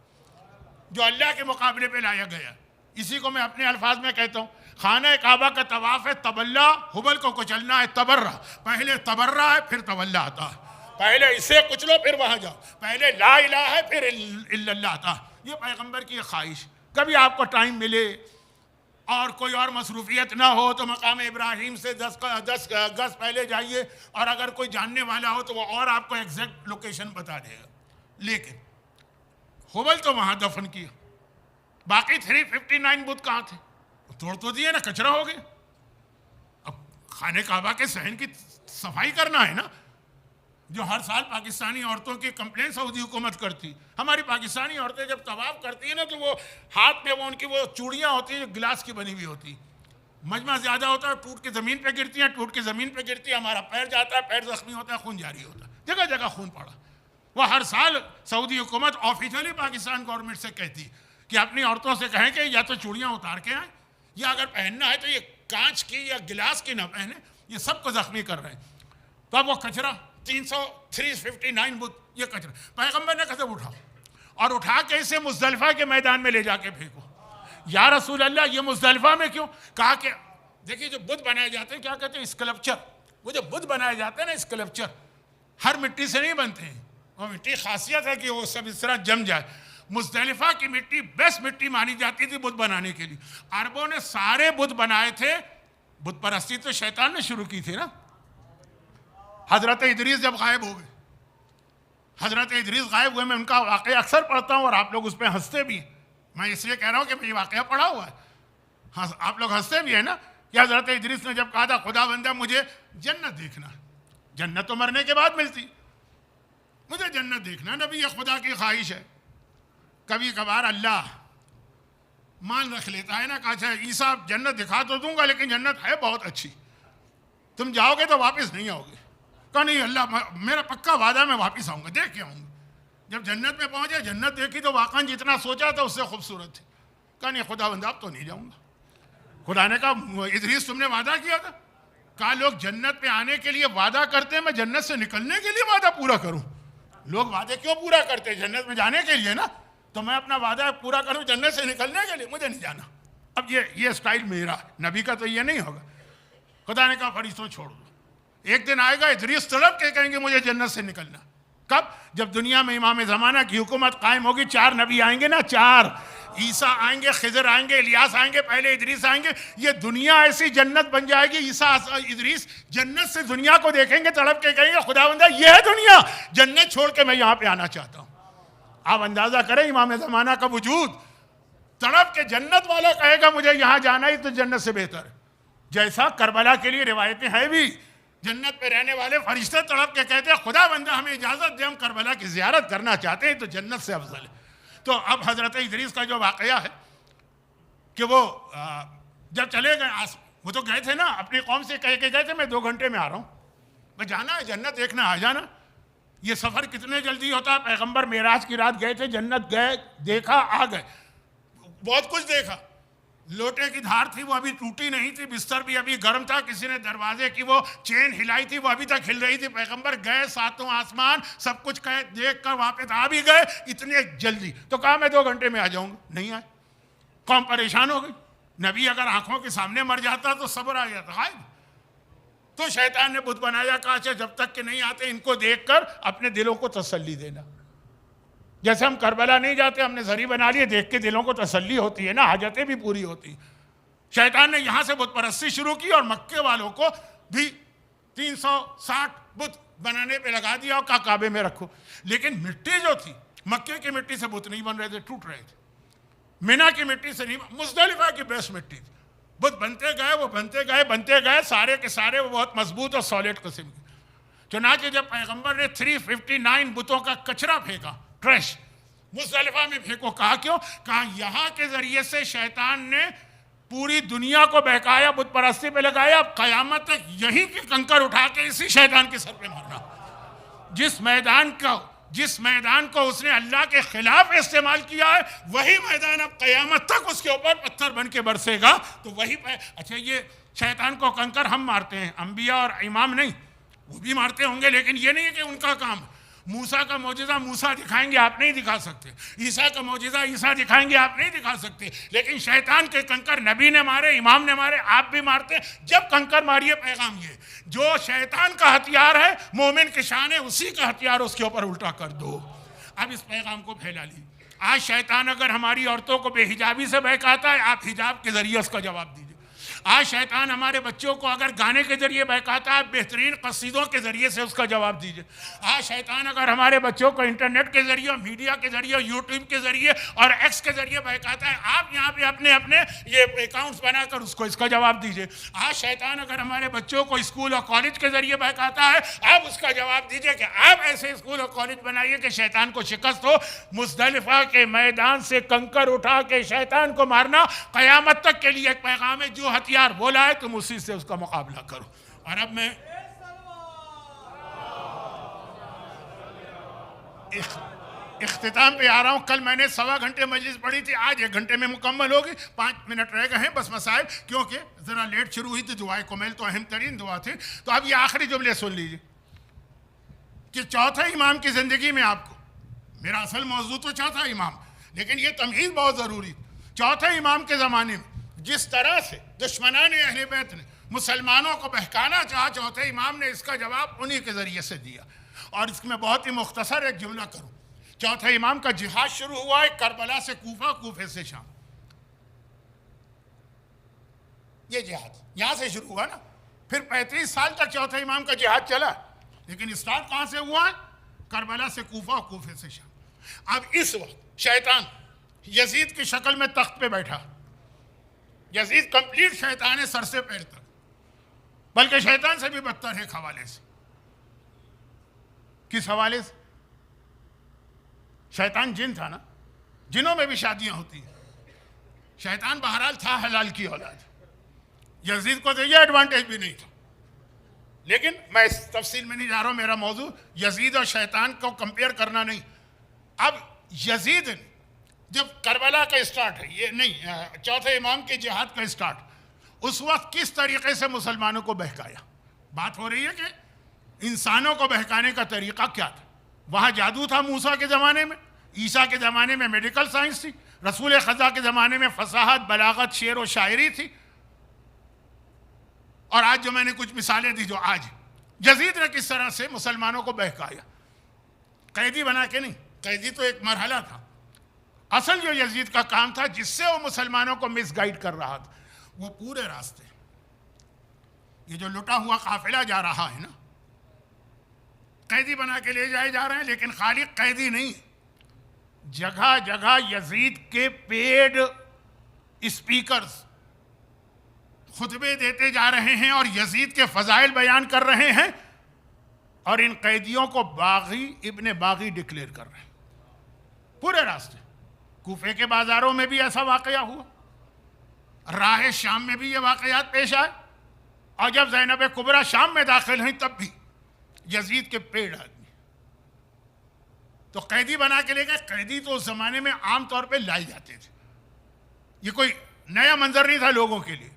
جو اللہ کے مقابلے پہ لایا گیا۔ اسی کو میں اپنے الفاظ میں کہتا ہوں، خانہ کعبہ کا طواف ہے تبلا، حبل کو کچلنا ہے تبرہ، پہلے تبرہ ہے پھر تبلا آتا ہے، پہلے اسے کچلو پھر وہاں جاؤ، پہلے لا الہ ہے پھر الا اللہ آتا ہے۔ یہ پیغمبر کی خواہش، کبھی آپ کو ٹائم ملے اور کوئی اور مصروفیت نہ ہو تو مقام ابراہیم سے 10 گز پہلے جائیے، اور اگر کوئی جاننے والا ہو تو وہ اور آپ کو ایگزیکٹ لوکیشن بتا دے گا۔ لیکن حبل تو وہاں دفن کیا، باقی 359 بت کہاں تھے؟ توڑ تو دیے نا، کچرا ہو گیا۔ اب خانہ کعبہ کے صحن کی صفائی کرنا ہے نا، جو ہر سال پاکستانی عورتوں کی کمپلین سعودی حکومت کرتی۔ ہماری پاکستانی عورتیں جب طواف کرتی ہیں نا تو وہ ہاتھ میں وہ ان کی وہ چوڑیاں ہوتی ہیں جو گلاس کی بنی ہوئی ہوتی، مجمع زیادہ ہوتا ہے، ٹوٹ کے زمین پہ گرتی ہیں، ٹوٹ کے زمین پہ گرتی ہے، ہمارا پیر جاتا ہے، پیر زخمی ہوتا ہے، خون جاری ہوتا ہے، جگہ جگہ خون پڑا۔ وہ ہر سال سعودی حکومت آفیشلی پاکستان گورنمنٹ سے کہتی کہ اپنی عورتوں سے کہیں کہ یا تو چوڑیاں اتار کے آئیں، یا اگر پہننا ہے تو یہ کانچ کی یا گلاس کی نہ پہنے، یہ سب کو زخمی کر رہے ہیں۔ تو اب وہ کچرا 359 بت، یہ کچرا پیغمبر نے کہتے اٹھاؤ، اور اٹھا کے اسے مزدلفہ کے میدان میں لے جا کے پھینکو۔ یا رسول اللہ یہ مزدلفہ میں کیوں؟ کہا کہ دیکھیے جو بت بنائے جاتے ہیں کیا کہتے ہیں؟ اسکلپچر۔ وہ جو بت بنائے جاتے ہیں نا اسکلپچر، ہر مٹی سے نہیں بنتے ہیں، وہ مٹی خاصیت ہے کہ وہ سب اس طرح جم جائے۔ مزدلفہ کی مٹی بیسٹ مٹی مانی جاتی تھی بت بنانے کے لیے۔ عربوں نے سارے بت بنائے تھے، بت پرستی تو شیطان نے شروع کی تھی نا۔ حضرت ادریس جب غائب ہو گئے، حضرت ادریس غائب ہوئے، میں ان کا واقعہ اکثر پڑھتا ہوں اور آپ لوگ اس پہ ہنستے بھی ہیں، میں اس لیے کہہ رہا ہوں کہ میں یہ واقعہ پڑھا ہوا ہے، آپ لوگ ہنستے بھی ہیں نا کہ حضرت ادریس نے جب کہا تھا خدا بندہ مجھے جنت دیکھنا، جنت تو مرنے کے بعد ملتی، مجھے جنت دیکھنا، نبی یہ خدا کی خواہش ہے۔ کبھی کبھار اللہ مان رکھ لیتا ہے نا کہ اچھا عیسیٰ جنت دکھا تو دوں گا لیکن جنت ہے بہت اچھی، تم جاؤ گے تو واپس نہیں آؤ گے۔ کہا نہیں اللہ میرا پکا وعدہ میں واپس آؤں گا، دیکھ کے آؤں گا۔ جب جنت میں پہنچے، جنت دیکھی تو واقعاً جتنا سوچا تھا اس سے خوبصورت تھی۔ کہا نہیں خدا بندہ اب تو نہیں جاؤں گا۔ خدا نے کہا ادریس تم نے وعدہ کیا تھا، کہا لوگ جنت پہ آنے کے لیے وعدہ کرتے ہیں، میں جنت سے نکلنے کے لیے وعدہ پورا کروں؟ لوگ وعدے کیوں پورا کرتے ہیں؟ جنت میں جانے کے لیے نا، تو میں اپنا وعدہ پورا کروں جنت سے نکلنے کے لیے؟ مجھے نہیں جانا۔ اب یہ سٹائل میرا ہے، نبی کا تو یہ نہیں ہوگا۔ خدا نے کہا فرشتوں چھوڑ دو، ایک دن آئے گا ادریس طلب کے کہیں گے مجھے جنت سے نکلنا۔ کب؟ جب دنیا میں امام زمانہ کی حکومت قائم ہوگی، 4 نبی آئیں گے نا، 4 عیسیٰ آئیں گے، خضر آئیں گے، الیاس آئیں گے، پہلے ادریس آئیں گے، یہ دنیا ایسی جنت بن جائے گی۔ عیسیٰ ادریس جنت سے دنیا کو دیکھیں گے، تڑپ کے کہیں گے خدا بندہ یہ ہے دنیا، جنت چھوڑ کے میں یہاں پہ آنا چاہتا ہوں۔ آپ اندازہ کریں امام زمانہ کا وجود، تڑپ کے جنت والا کہے گا مجھے یہاں جانا ہی تو جنت سے بہتر ہے۔ جیسا کربلا کے لیے روایتیں ہیں بھی، جنت پہ رہنے والے فرشتے تڑپ کے کہتے ہیں خدا بندہ ہمیں اجازت دے، ہم کربلا کی زیارت کرنا چاہتے ہیں تو جنت سے افضل ہے۔ تو اب حضرت ادریس کا جو واقعہ ہے کہ وہ جب چلے گئے، وہ تو گئے تھے نا اپنی قوم سے کہہ کے گئے تھے میں 2 گھنٹے میں آ رہا ہوں، میں جانا ہے جنت دیکھنا، آ جانا۔ یہ سفر کتنے جلدی ہوتا ہے؟ پیغمبر معراج کی رات گئے تھے، جنت گئے، دیکھا، آ گئے، بہت کچھ دیکھا۔ لوٹے کی دھار تھی وہ ابھی ٹوٹی نہیں تھی، بستر بھی ابھی گرم تھا، کسی نے دروازے کی وہ چین ہلائی تھی وہ ابھی تک ہل رہی تھی۔ پیغمبر گئے، 7 آسمان سب کچھ دیکھ کر واپس آ بھی گئے اتنے جلدی۔ تو کہا میں 2 گھنٹے میں آ جاؤں گا، نہیں آئے، قوم پریشان ہو گئی۔ نبی اگر آنکھوں کے سامنے مر جاتا تو صبر آ جاتا، غائب۔ تو شیطان نے بت بنایا، کہا اچھا جب تک کہ نہیں آتے ان کو دیکھ کر اپنے دلوں کو تسلی دینا۔ جیسے ہم کربلا نہیں جاتے، ہم نے زری بنا لیے، دیکھ کے دلوں کو تسلی ہوتی ہے نا، حاجتیں بھی پوری ہوتی۔ شیطان نے یہاں سے بت پرستی شروع کی اور مکے والوں کو بھی 360 بت بنانے پہ لگا دیا اور کہا کعبے میں رکھو۔ لیکن مٹی جو تھی، مکے کی مٹی سے بت نہیں بن رہے تھے، ٹوٹ رہے تھے۔ مینا کی مٹی سے نہیں، مزدلفہ کی بیس مٹی تھی. بت بنتے گئے، وہ بنتے گئے سارے کے سارے وہ بہت مضبوط اور سالڈ قسم کے. چنانچہ جب پیغمبر نے 359 بتوں کا کچرا پھینکا، ٹریش، مزدلفہ میں پھینکو. کہا کیوں؟ کہا یہاں کے ذریعے سے شیطان نے پوری دنیا کو بہکایا، بت پرستی پہ لگایا. اب قیامت تک یہی کی کنکر اٹھا کے اسی شیطان کے سر پہ مارنا. جس میدان کو اس نے اللہ کے خلاف استعمال کیا ہے، وہی میدان اب قیامت تک اس کے اوپر پتھر بن کے برسے گا. تو وہی اچھا، یہ شیطان کو کنکر ہم مارتے ہیں، انبیاء اور امام نہیں، وہ بھی مارتے ہوں گے، لیکن یہ نہیں ہے کہ ان کا کام. موسیٰ کا معجزہ موسیٰ دکھائیں گے، آپ نہیں دکھا سکتے. عیسیٰ کا معجزہ عیسیٰ دکھائیں گے، آپ نہیں دکھا سکتے. لیکن شیطان کے کنکر نبی نے مارے، امام نے مارے، آپ بھی مارتے. جب کنکر ماریے، پیغام یہ جو شیطان کا ہتھیار ہے مومن کی شان ہے، اسی کا ہتھیار اس کے اوپر الٹا کر دو. اب اس پیغام کو پھیلا لی. آج شیطان اگر ہماری عورتوں کو بے حجابی سے بہکاتا ہے، آپ حجاب کے ذریعے اس کا جواب دیجیے. آج شیطان ہمارے بچوں کو اگر گانے کے ذریعے بہکاتا ہے، بہترین قصیدوں کے ذریعے سے اس کا جواب دیجیے. آج شیطان اگر ہمارے بچوں کو انٹرنیٹ کے ذریعے، میڈیا کے ذریعے، یوٹیوب کے ذریعے اور ایکس کے ذریعے بہکاتا ہے، آپ یہاں پہ اپنے یہ اکاؤنٹس بنا کر اس کو اس کا جواب دیجیے. آج شیطان اگر ہمارے بچوں کو اسکول اور کالج کے ذریعے بہکاتا ہے، آپ اس کا جواب دیجیے کہ آپ ایسے اسکول اور کالج بنائیے کہ شیطان کو شکست ہو. مزدلفہ کے میدان سے کنکر اٹھا کے شیطان کو مارنا قیامت تک کے لیے ایک پیغام ہے. جو ہتھیار بولا ہے تم اسی سے اس کا مقابلہ کرو. اور اب میں اختتام پہ آ رہا ہوں. کل میں نے 1.25 گھنٹے مجلس پڑھی تھی، آج 1 گھنٹے میں مکمل ہوگی. 5 منٹ رہ گئے ہیں بس مسائل، کیونکہ ذرا لیٹ شروع ہوئی تھی. دعائے کومیل تو اہم ترین دعا تھی. تو اب یہ آخری جملے سن لیجیے کہ چوتھے امام کی زندگی میں آپ کو، میرا اصل موضوع تو چوتھا امام، لیکن یہ تمہید بہت ضروری. چوتھے امام کے زمانے میں جس طرح سے دشمنان اہل بیت نے مسلمانوں کو بہکانا چاہا، چوتھے امام نے اس کا جواب انہی کے ذریعے سے دیا. اور اس میں بہت ہی مختصر ایک جملہ کروں. چوتھے امام کا جہاد شروع ہوا ہے کربلا سے کوفہ، کوفے سے شام. یہ جہاد یہاں سے شروع ہوا نا. پھر 35 سال تک چوتھے امام کا جہاد چلا، لیکن اسٹارٹ کہاں سے ہوا ہے؟ کربلا سے کوفہ اور کوفے سے شام. اب اس وقت شیطان یزید کی شکل میں تخت پہ بیٹھا. یزید کمپلیٹ شیطان ہے سر سے پیر تک، بلکہ شیطان سے بھی بدتر ہے ایک حوالے سے. کس حوالے سے؟ شیطان جن تھا نا، جنوں میں بھی شادیاں ہوتی ہیں. شیطان بہرحال تھا حلال کی اولاد. یزید کو تو یہ ایڈوانٹیج بھی نہیں تھا. لیکن میں اس تفصیل میں نہیں جا رہا ہوں، میرا موضوع یزید اور شیطان کو کمپیئر کرنا نہیں. اب یزید جب کربلا کا اسٹارٹ ہے، یہ نہیں چوتھے امام کے جہاد کا اسٹارٹ، اس وقت کس طریقے سے مسلمانوں کو بہکایا. بات ہو رہی ہے کہ انسانوں کو بہکانے کا طریقہ کیا تھا. وہاں جادو تھا موسیٰ کے زمانے میں، عیسیٰ کے زمانے میں میڈیکل سائنس تھی، رسول خدا کے زمانے میں فصاحت، بلاغت، شعر و شاعری تھی. اور آج جو میں نے کچھ مثالیں دی، جو آج یزید نے کس طرح سے مسلمانوں کو بہکایا. قیدی بنا کے نہیں، قیدی تو ایک مرحلہ تھا. اصل جو یزید کا کام تھا جس سے وہ مسلمانوں کو مس گائیڈ کر رہا تھا، وہ پورے راستے یہ جو لٹا ہوا قافلہ جا رہا ہے نا، قیدی بنا کے لے جائے جا رہے ہیں. لیکن خالی قیدی نہیں، جگہ جگہ یزید کے پیڈ اسپیکرز خطبے دیتے جا رہے ہیں اور یزید کے فضائل بیان کر رہے ہیں، اور ان قیدیوں کو باغی ابن باغی ڈکلیئر کر رہے ہیں پورے راستے. کوفے کے بازاروں میں بھی ایسا واقعہ ہوا، راہ شام میں بھی یہ واقعات پیش آئے، اور جب زینب کبریٰ شام میں داخل ہیں تب بھی یزید کے پیڑ آدمی تو قیدی بنا کے لے گئے. قیدی تو اس زمانے میں عام طور پہ لائے جاتے تھے، یہ کوئی نیا منظر نہیں تھا لوگوں کے لیے.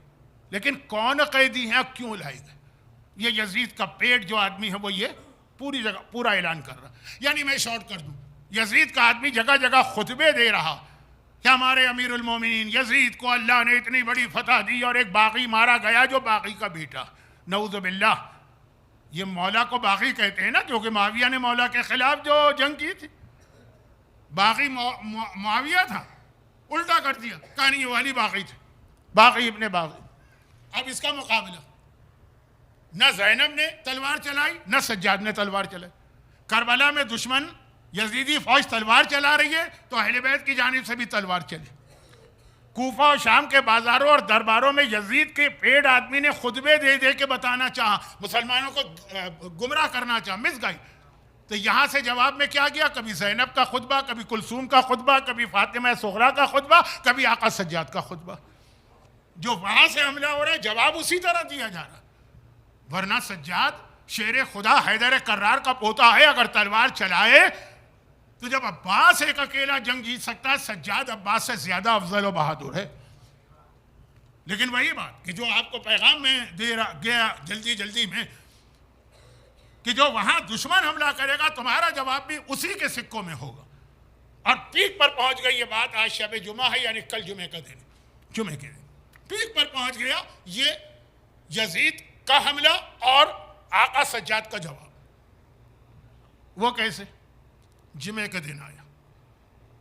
لیکن کون قیدی ہیں اور کیوں لائے گئے؟ یہ یزید کا پیٹ جو آدمی ہے وہ یہ پوری جگہ پورا اعلان کر رہا. یعنی میں شارٹ کر دوں، یزید کا آدمی جگہ جگہ خطبے دے رہا کہ ہمارے امیر المومنین یزید کو اللہ نے اتنی بڑی فتح دی اور ایک باغی مارا گیا جو باغی کا بیٹا. نعوذ باللہ. یہ مولا کو باغی کہتے ہیں نا، کیونکہ معاویہ نے مولا کے خلاف جو جنگ کی تھی. باغی معاویہ تھا، الٹا کر دیا، کہا نہیں یہ والی باغی تھے، باغی ابن باغی. اب اس کا مقابلہ نہ زینب نے تلوار چلائی نہ سجاد نے تلوار چلائی. کربلا میں دشمن یزیدی فوج تلوار چلا رہی ہے تو اہل بیت کی جانب سے بھی تلوار چلی. کوفہ اور شام کے بازاروں اور درباروں میں یزید کے پیڑ آدمی نے خطبے دے دے کے بتانا چاہا، مسلمانوں کو گمراہ کرنا چاہا، مس گئی. تو یہاں سے جواب میں کیا گیا؟ کبھی زینب کا خطبہ، کبھی کلثوم کا خطبہ، کبھی فاطمہ صغریٰ کا خطبہ، کبھی آقا سجاد کا خطبہ. جو وہاں سے حملہ ہو رہا ہے جواب اسی طرح دیا جا رہا. ورنہ سجاد شیر خدا حیدر کرار کا پوتا ہے، اگر تلوار چلائے تو جب عباس ایک اکیلا جنگ جیت سکتا ہے، سجاد عباس سے زیادہ افضل و بہادر ہے. لیکن وہی بات کہ جو آپ کو پیغام میں دے گیا جلدی میں، کہ جو وہاں دشمن حملہ کرے گا تمہارا جواب بھی اسی کے سکوں میں ہوگا. اور پیک پر پہنچ گئی یہ بات. آج شب جمعہ ہے، یعنی کل جمعے کا دن، جمعے کے دن پیک پر پہنچ گیا یہ یزید کا حملہ اور آقا سجاد کا جواب. وہ کیسے؟ جمعے کے دن آیا.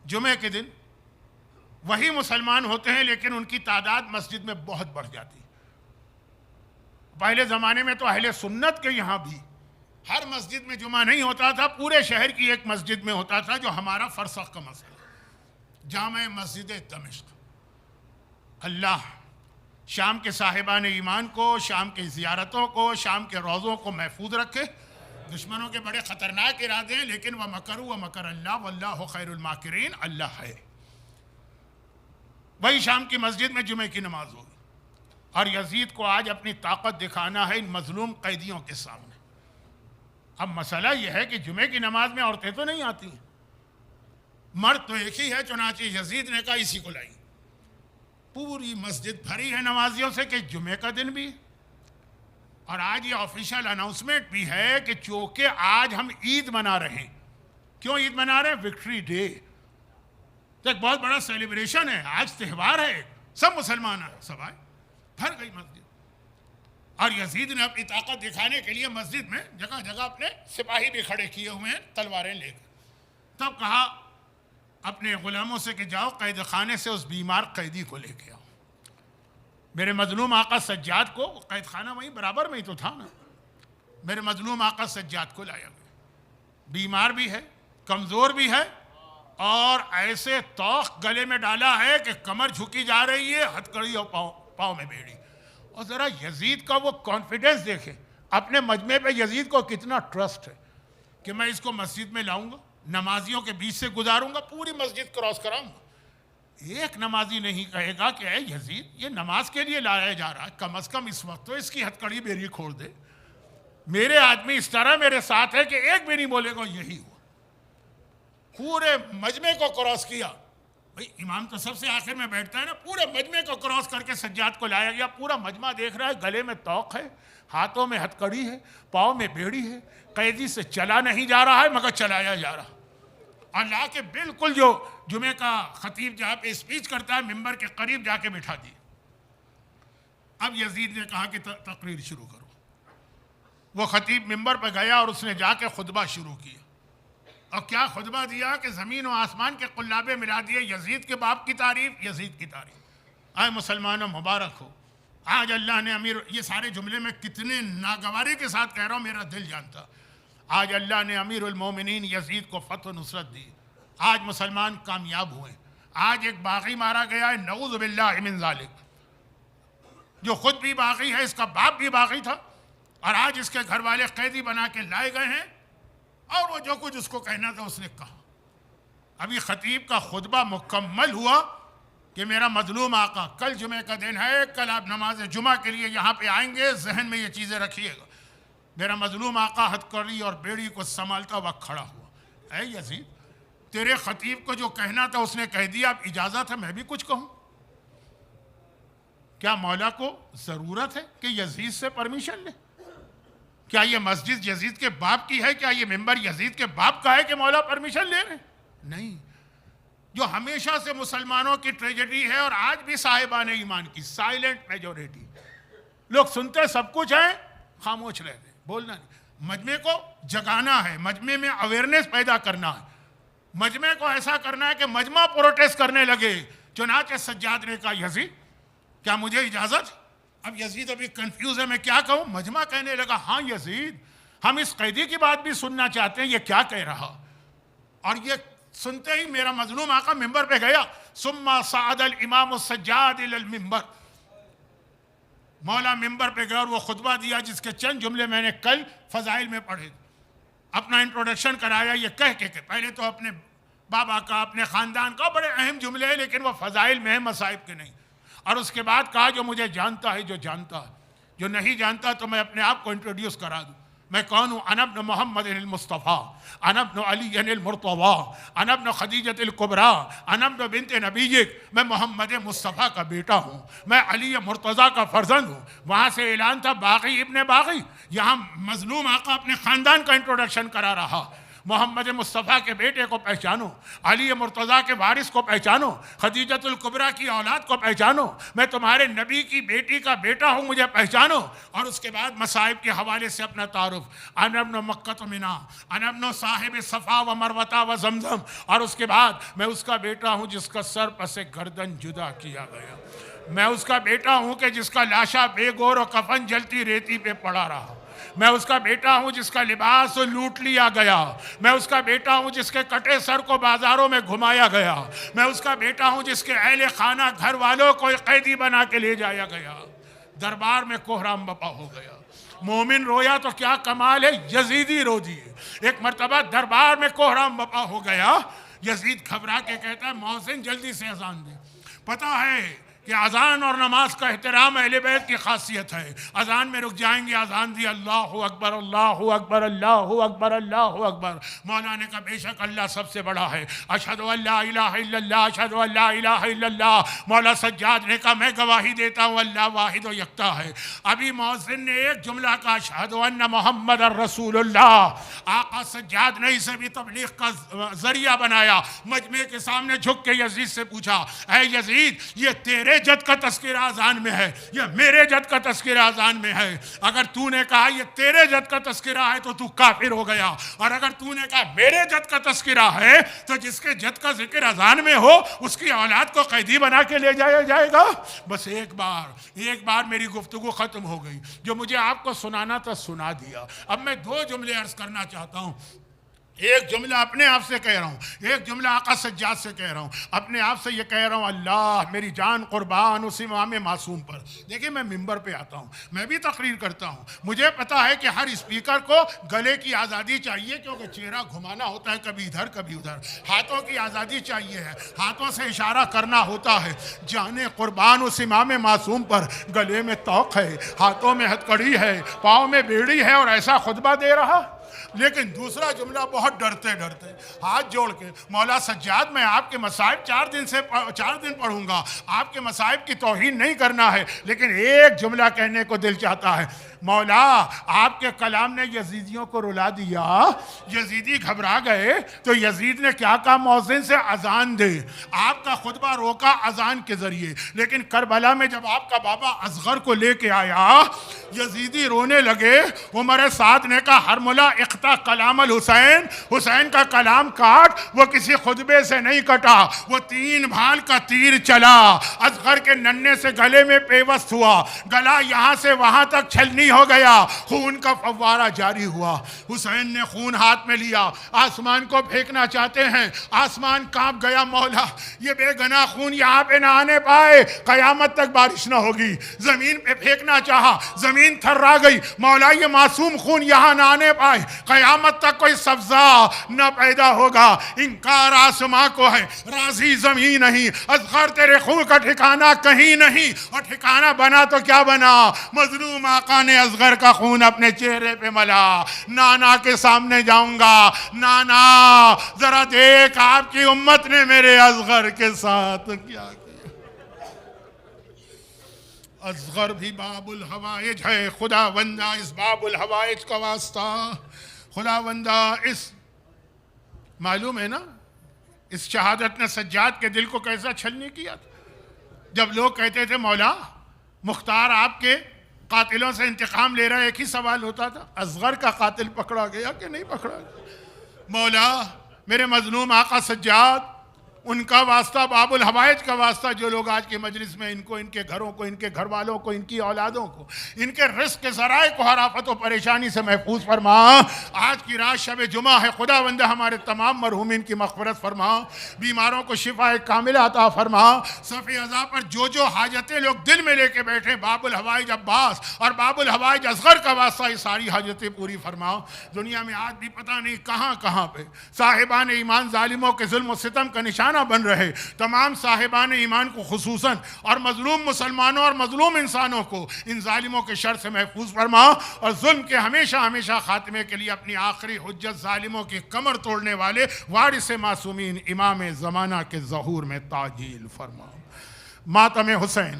جمعے کے دن وہی مسلمان ہوتے ہیں لیکن ان کی تعداد مسجد میں بہت بڑھ جاتی. پہلے زمانے میں تو اہل سنت کے یہاں بھی ہر مسجد میں جمعہ نہیں ہوتا تھا، پورے شہر کی ایک مسجد میں ہوتا تھا، جو ہمارا فرسخ کا مسئلہ، جامع مسجد دمشق. اللہ شام کے صاحبان ایمان کو، شام کی زیارتوں کو، شام کے روضوں کو محفوظ رکھے. دشمنوں کے بڑے خطرناک ارادے ہیں، لیکن وَمَكَرُوا وَمَكَرَ اللَّهُ وَاللَّهُ خَيْرُ الْمَاكِرِينَ. اللہ ہے. وہی شام کی مسجد میں جمعے کی نماز ہوگی. اور یزید کو آج اپنی طاقت دکھانا ہے ان مظلوم قیدیوں کے سامنے. اب مسئلہ یہ ہے کہ جمعے کی نماز میں عورتیں تو نہیں آتی ہیں، مرد تو ایک ہی ہے. چنانچہ یزید نے کہا اسی کو لائی. پوری مسجد بھری ہے نمازیوں سے کہ جمعے کا دن بھی. اور آج یہ آفیشیل اناؤنسمنٹ بھی ہے کہ چونکہ آج ہم عید منا رہے ہیں. کیوں عید منا رہے ہیں؟ Victory day. تو ایک بہت بڑا سیلیبریشن ہے، آج تہوار ہے، سب مسلمان ہیں، سب آئے. بھر گئی مسجد. اور یزید نے اپنی طاقت دکھانے کے لیے مسجد میں جگہ جگہ اپنے سپاہی بھی کھڑے کیے ہوئے ہیں تلواریں لے کر. تب کہا اپنے غلاموں سے کہ جاؤ قید خانے سے اس بیمار قیدی کو لے کے آؤ. میرے مظلوم آقا سجاد کو، قید خانہ وہیں برابر میں ہی تو تھا نا، میرے مظلوم آقا سجاد کو لایا گیا. بیمار بھی ہے، کمزور بھی ہے، اور ایسے توق گلے میں ڈالا ہے کہ کمر جھکی جا رہی ہے، ہتھکڑی اور پاؤں میں بیڑی. اور ذرا یزید کا وہ کانفیڈنس دیکھیں، اپنے مجمع پہ یزید کو کتنا ٹرسٹ ہے کہ میں اس کو مسجد میں لاؤں گا، نمازیوں کے بیچ سے گزاروں گا، پوری مسجد کراس کراؤں گا. ایک نمازی نہیں کہے گا کہ اے یزید یہ نماز کے لیے لایا جا رہا ہے، کم از کم اس وقت تو اس کی ہتھکڑی بیڑی کھول دے. میرے آدمی اس طرح میرے ساتھ ہے کہ ایک بھی نہیں بولے گا یہی ہوا. پورے مجمع کو کراس کیا. بھئی امام تو سب سے آخر میں بیٹھتا ہے نا. پورے مجمع کو کراس کر کے سجاد کو لایا گیا. پورا مجمع دیکھ رہا ہے، گلے میں توق ہے، ہاتھوں میں ہتھکڑی ہے، پاؤں میں بیڑی ہے، قیدی سے چلا نہیں جا رہا ہے مگر چلایا جا رہا. اور لا کے بالکل جو جمعہ کا خطیب جہاں پہ اسپیچ کرتا ہے ممبر کے قریب جا کے بٹھا دی. اب یزید نے کہا کہ تقریر شروع کرو. وہ خطیب ممبر پہ گیا اور اس نے جا کے خطبہ شروع کیا. اور کیا خطبہ دیا کہ زمین و آسمان کے قلابے ملا دیے. یزید کے باپ کی تعریف، یزید کی تعریف. اے مسلمانوں مبارک ہو، آج اللہ نے یہ سارے جملے میں کتنے ناگواری کے ساتھ کہہ رہا ہوں، میرا دل جانتا. آج اللہ نے امیر المومنین یزید کو فتح و نصرت دی. آج مسلمان کامیاب ہوئے. آج ایک باغی مارا گیا ہے، نعوذ باللہ من ذالک، جو خود بھی باغی ہے، اس کا باپ بھی باغی تھا، اور آج اس کے گھر والے قیدی بنا کے لائے گئے ہیں. اور وہ جو کچھ اس کو کہنا تھا اس نے کہا. ابھی خطیب کا خطبہ مکمل ہوا کہ میرا مظلوم آقا، کل جمعہ کا دن ہے، کل آپ نماز جمعہ کے لیے یہاں پہ آئیں گے، ذہن میں یہ چیزیں رکھیے گا. میرا مظلوم آقا ہتھکڑی اور بیڑی کو سنبھالتا ہوا کھڑا ہوا. اے یزید، تیرے خطیب کو جو کہنا تھا اس نے کہہ دیا، اب اجازت ہے میں بھی کچھ کہوں. کیا مولا کو ضرورت ہے کہ یزید سے پرمیشن لے؟ کیا یہ مسجد یزید کے باپ کی ہے؟ کیا یہ ممبر یزید کے باپ کا ہے کہ مولا پرمیشن لے رہے؟ نہیں. جو ہمیشہ سے مسلمانوں کی ٹریجڈی ہے اور آج بھی صاحبان ایمان کی سائلنٹ میجورٹی. لوگ سنتے سب کچھ ہیں، خاموش رہتے، بولنا نہیں. مجمع کو جگانا ہے، مجمع میں اویئرنیس پیدا کرنا ہے، مجمع کو ایسا کرنا ہے کہ مجمع پروٹیسٹ کرنے لگے. چنانچہ سجاد نے کہا یزید کیا مجھے اجازت؟ اب یزید ابھی کنفیوز ہے، میں کیا کہوں؟ مجمع کہنے لگا ہاں یزید، ہم اس قیدی کی بات بھی سننا چاہتے ہیں، یہ کیا کہہ رہا؟ اور یہ سنتے ہی میرا مظلوم آقا ممبر پہ گیا. ثم صعد الامام السجاد الى المنبر. مولا ممبر پہ گیا اور وہ خطبہ دیا جس کے چند جملے میں نے کل فضائل میں پڑھے. اپنا انٹروڈکشن کرایا یہ کہہ کے کہ پہلے تو اپنے بابا کا اپنے خاندان کا بڑے اہم جملے ہیں لیکن وہ فضائل میں ہیں مصائب کے نہیں. اور اس کے بعد کہا جو مجھے جانتا ہے جو جانتا ہے, جو نہیں جانتا تو میں اپنے آپ کو انٹروڈیوس کرا دوں. میں کون ہوں؟ انا ابن محمد المصطفیٰ, انا ابن علی المرتضیٰ, انا ابن خدیجۃ الکبریٰ, انا ابن بنت نبیک. میں محمد مصطفیٰ کا بیٹا ہوں, میں علی مرتضیٰ کا فرزند ہوں. وہاں سے اعلان تھا باغی ابن باغی. یہاں مظلوم آقا اپنے خاندان کا انٹروڈکشن کرا رہا. محمد مصطفیٰ کے بیٹے کو پہچانو, علی مرتضیٰ کے وارث کو پہچانو, خدیجۃ الکبریٰ کی اولاد کو پہچانو, میں تمہارے نبی کی بیٹی کا بیٹا ہوں مجھے پہچانو. اور اس کے بعد مصائب کے حوالے سے اپنا تعارف. انا ابن مکہ و منا, انا ابن صاحب صفا و مروہ و زمزم. اور اس کے بعد میں اس کا بیٹا ہوں جس کا سر پس گردن جدا کیا گیا. میں اس کا بیٹا ہوں کہ جس کا لاشا بے گور و کفن جلتی ریتی پہ پڑا رہا. میں اس کا بیٹا ہوں جس کا لباس لوٹ لیا گیا. میں اس کا بیٹا ہوں جس کے کٹے سر کو بازاروں میں گھمایا گیا. میں اس کا بیٹا ہوں جس کے اہل خانہ گھر والوں کو قیدی بنا کے لے جایا گیا. دربار میں کوہرام بپا ہو گیا. مومن رویا تو کیا کمال ہے, یزیدی رو دیے. ایک مرتبہ دربار میں کوہرام بپا ہو گیا. یزید گھبرا کے کہتا ہے مؤذن جلدی سے اذان دے. پتہ ہے کہ اذان اور نماز کا احترام اہل بیت کی خاصیت ہے. اذان میں رک جائیں گے, اذان دی اللہ اکبر اللہ اکبر اللہ اکبر اللہ اکبر. مولا نے کہا بے شک اللہ سب سے بڑا ہے. اشہد ان لا الہ الا اللہ اشہد ان لا الہ الا اللہ. مولا سجاد نے کہا میں گواہی دیتا ہوں اللہ واحد و یکتا ہے. ابھی مؤذن نے ایک جملہ کہا اشہد ان محمد الرسول اللہ. آقا سجاد نے اسے بھی تبلیغ کا ذریعہ بنایا. مجمع کے سامنے جھک کے یزید سے پوچھا اے یزید یہ تیرے جد کا تذکرہ اذان میں ہے یا میرے جد کا تذکرہ اذان میں ہے؟ اگر تو نے کہا یہ تیرے جد کا تذکرہ ہے تو کافر ہو گیا, اور اگر تو نے کہا میرے جد کا تذکرہ ہے تو جس کے جد کا ذکر اذان میں ہو اس کی اولاد کو قیدی بنا کے لے جایا جائے گا. بس ایک بار میری گفتگو ختم ہو گئی. جو مجھے آپ کو سنانا تھا سنا دیا. اب میں دو جملے عرض کرنا چاہتا ہوں. ایک جملہ اپنے آپ سے کہہ رہا ہوں, ایک جملہ آقا سجاد سے کہہ رہا ہوں. اپنے آپ سے یہ کہہ رہا ہوں اللہ میری جان قربان اس امام معصوم پر. دیکھیں میں ممبر پہ آتا ہوں, میں بھی تقریر کرتا ہوں. مجھے پتا ہے کہ ہر اسپیکر کو گلے کی آزادی چاہیے کیونکہ چہرہ گھمانا ہوتا ہے کبھی ادھر کبھی ادھر. ہاتھوں کی آزادی چاہیے ہے, ہاتھوں سے اشارہ کرنا ہوتا ہے. جان قربان اس امام معصوم پر. گلے میں توق ہے, ہاتھوں میں ہتکڑی ہے, پاؤں میں بیڑی ہے اور ایسا خطبہ دے رہا. لیکن دوسرا جملہ بہت ڈرتے ہاتھ جوڑ کے مولا سجاد میں آپ کے مصائب 4 دن پڑھوں گا. آپ کے مصائب کی توہین نہیں کرنا ہے لیکن ایک جملہ کہنے کو دل چاہتا ہے. مولا آپ کے کلام نے یزیدیوں کو رلا دیا. یزیدی گھبرا گئے تو یزید نے کیا کہا مؤذن سے اذان دے. آپ کا خطبہ روکا اذان کے ذریعے. لیکن کربلا میں جب آپ کا بابا اصغر کو لے کے آیا یزیدی رونے لگے. عمر سعد نے کہا ہر ملا اقتا کلام الحسین. حسین کا کلام کاٹ. وہ کسی خطبے سے نہیں کٹا, وہ 3 بھال کا تیر چلا. اصغر کے ننے سے گلے میں پیوست ہوا. گلا یہاں سے وہاں تک چھلنی ہو گیا. خون کا فوارہ جاری ہوا. حسین نے خون ہاتھ میں لیا, آسمان کو پھینکنا چاہتے ہیں. آسمان کانپ گیا. مولا یہ بے گناہ خون یہاں پہ نہ آنے پائے, قیامت تک بارش نہ ہوگی. زمین پہ پھینکنا چاہا, زمین تھرا گئی. مولا یہ معصوم خون یہاں نہ آنے پائے, قیامت تک کوئی سبزہ نہ پیدا ہوگا. انکار آسماں کو ہے, راضی زمین نہیں. اصغر تیرے خون کا ٹھکانہ کہیں نہیں, اور ٹھکانہ بنا تو کیا بنا. مظلوم آقا نے اصغر کا خون اپنے چہرے پہ ملا. نانا کے سامنے جاؤں گا, نانا ذرا دیکھ آپ کی امت نے میرے اصغر کے ساتھ کیا کیا. اصغر بھی باب الحوائج ہے. خدا بندہ اس باب الحوائج کا واسطہ, خدا بندہ اس معلوم ہے نا اس شہادت نے سجاد کے دل کو کیسا چھلنی کیا تھا. جب لوگ کہتے تھے مولا مختار آپ کے قاتلوں سے انتقام لے رہا ہے, ایک ہی سوال ہوتا تھا اصغر کا قاتل پکڑا گیا کہ نہیں پکڑا گیا. مولا میرے مظلوم آقا سجاد ان کا واسطہ، باب الحوائج کا واسطہ، جو لوگ آج کے مجلس میں ان کو، ان کے گھروں کو، ان کے گھر والوں کو، ان کی اولادوں کو، ان کے رزق کے ذرائع کو ہر آفت و پریشانی سے محفوظ فرما۔ آج کی رات شب جمعہ ہے، خداوند ہمارے تمام مرحومین کی مغفرت فرما، بیماروں کو شفا کاملہ عطا فرما۔ صف عزا پر جو جو حاجتیں لوگ دل میں لے کے بیٹھے، باب الحوائج عباس اور باب الحوائج اصغر کا واسطہ یہ ساری حاجتیں پوری فرما۔ دنیا میں آج بھی پتہ نہیں کہاں کہاں پہ صاحبان ایمان ظالموں کے ظلم و ستم کا نشانہ بن رہے، تمام صاحبان ایمان کو خصوصاً اور مظلوم مسلمانوں اور مظلوم انسانوں کو ان ظالموں کے شر سے محفوظ فرما، اور ظلم کے ہمیشہ ہمیشہ خاتمے کے لیے اپنی آخری حجت ظالموں کی کمر توڑنے والے وارث معصومین امام زمانہ کے ظہور میں تعجیل فرما۔ ماتم حسین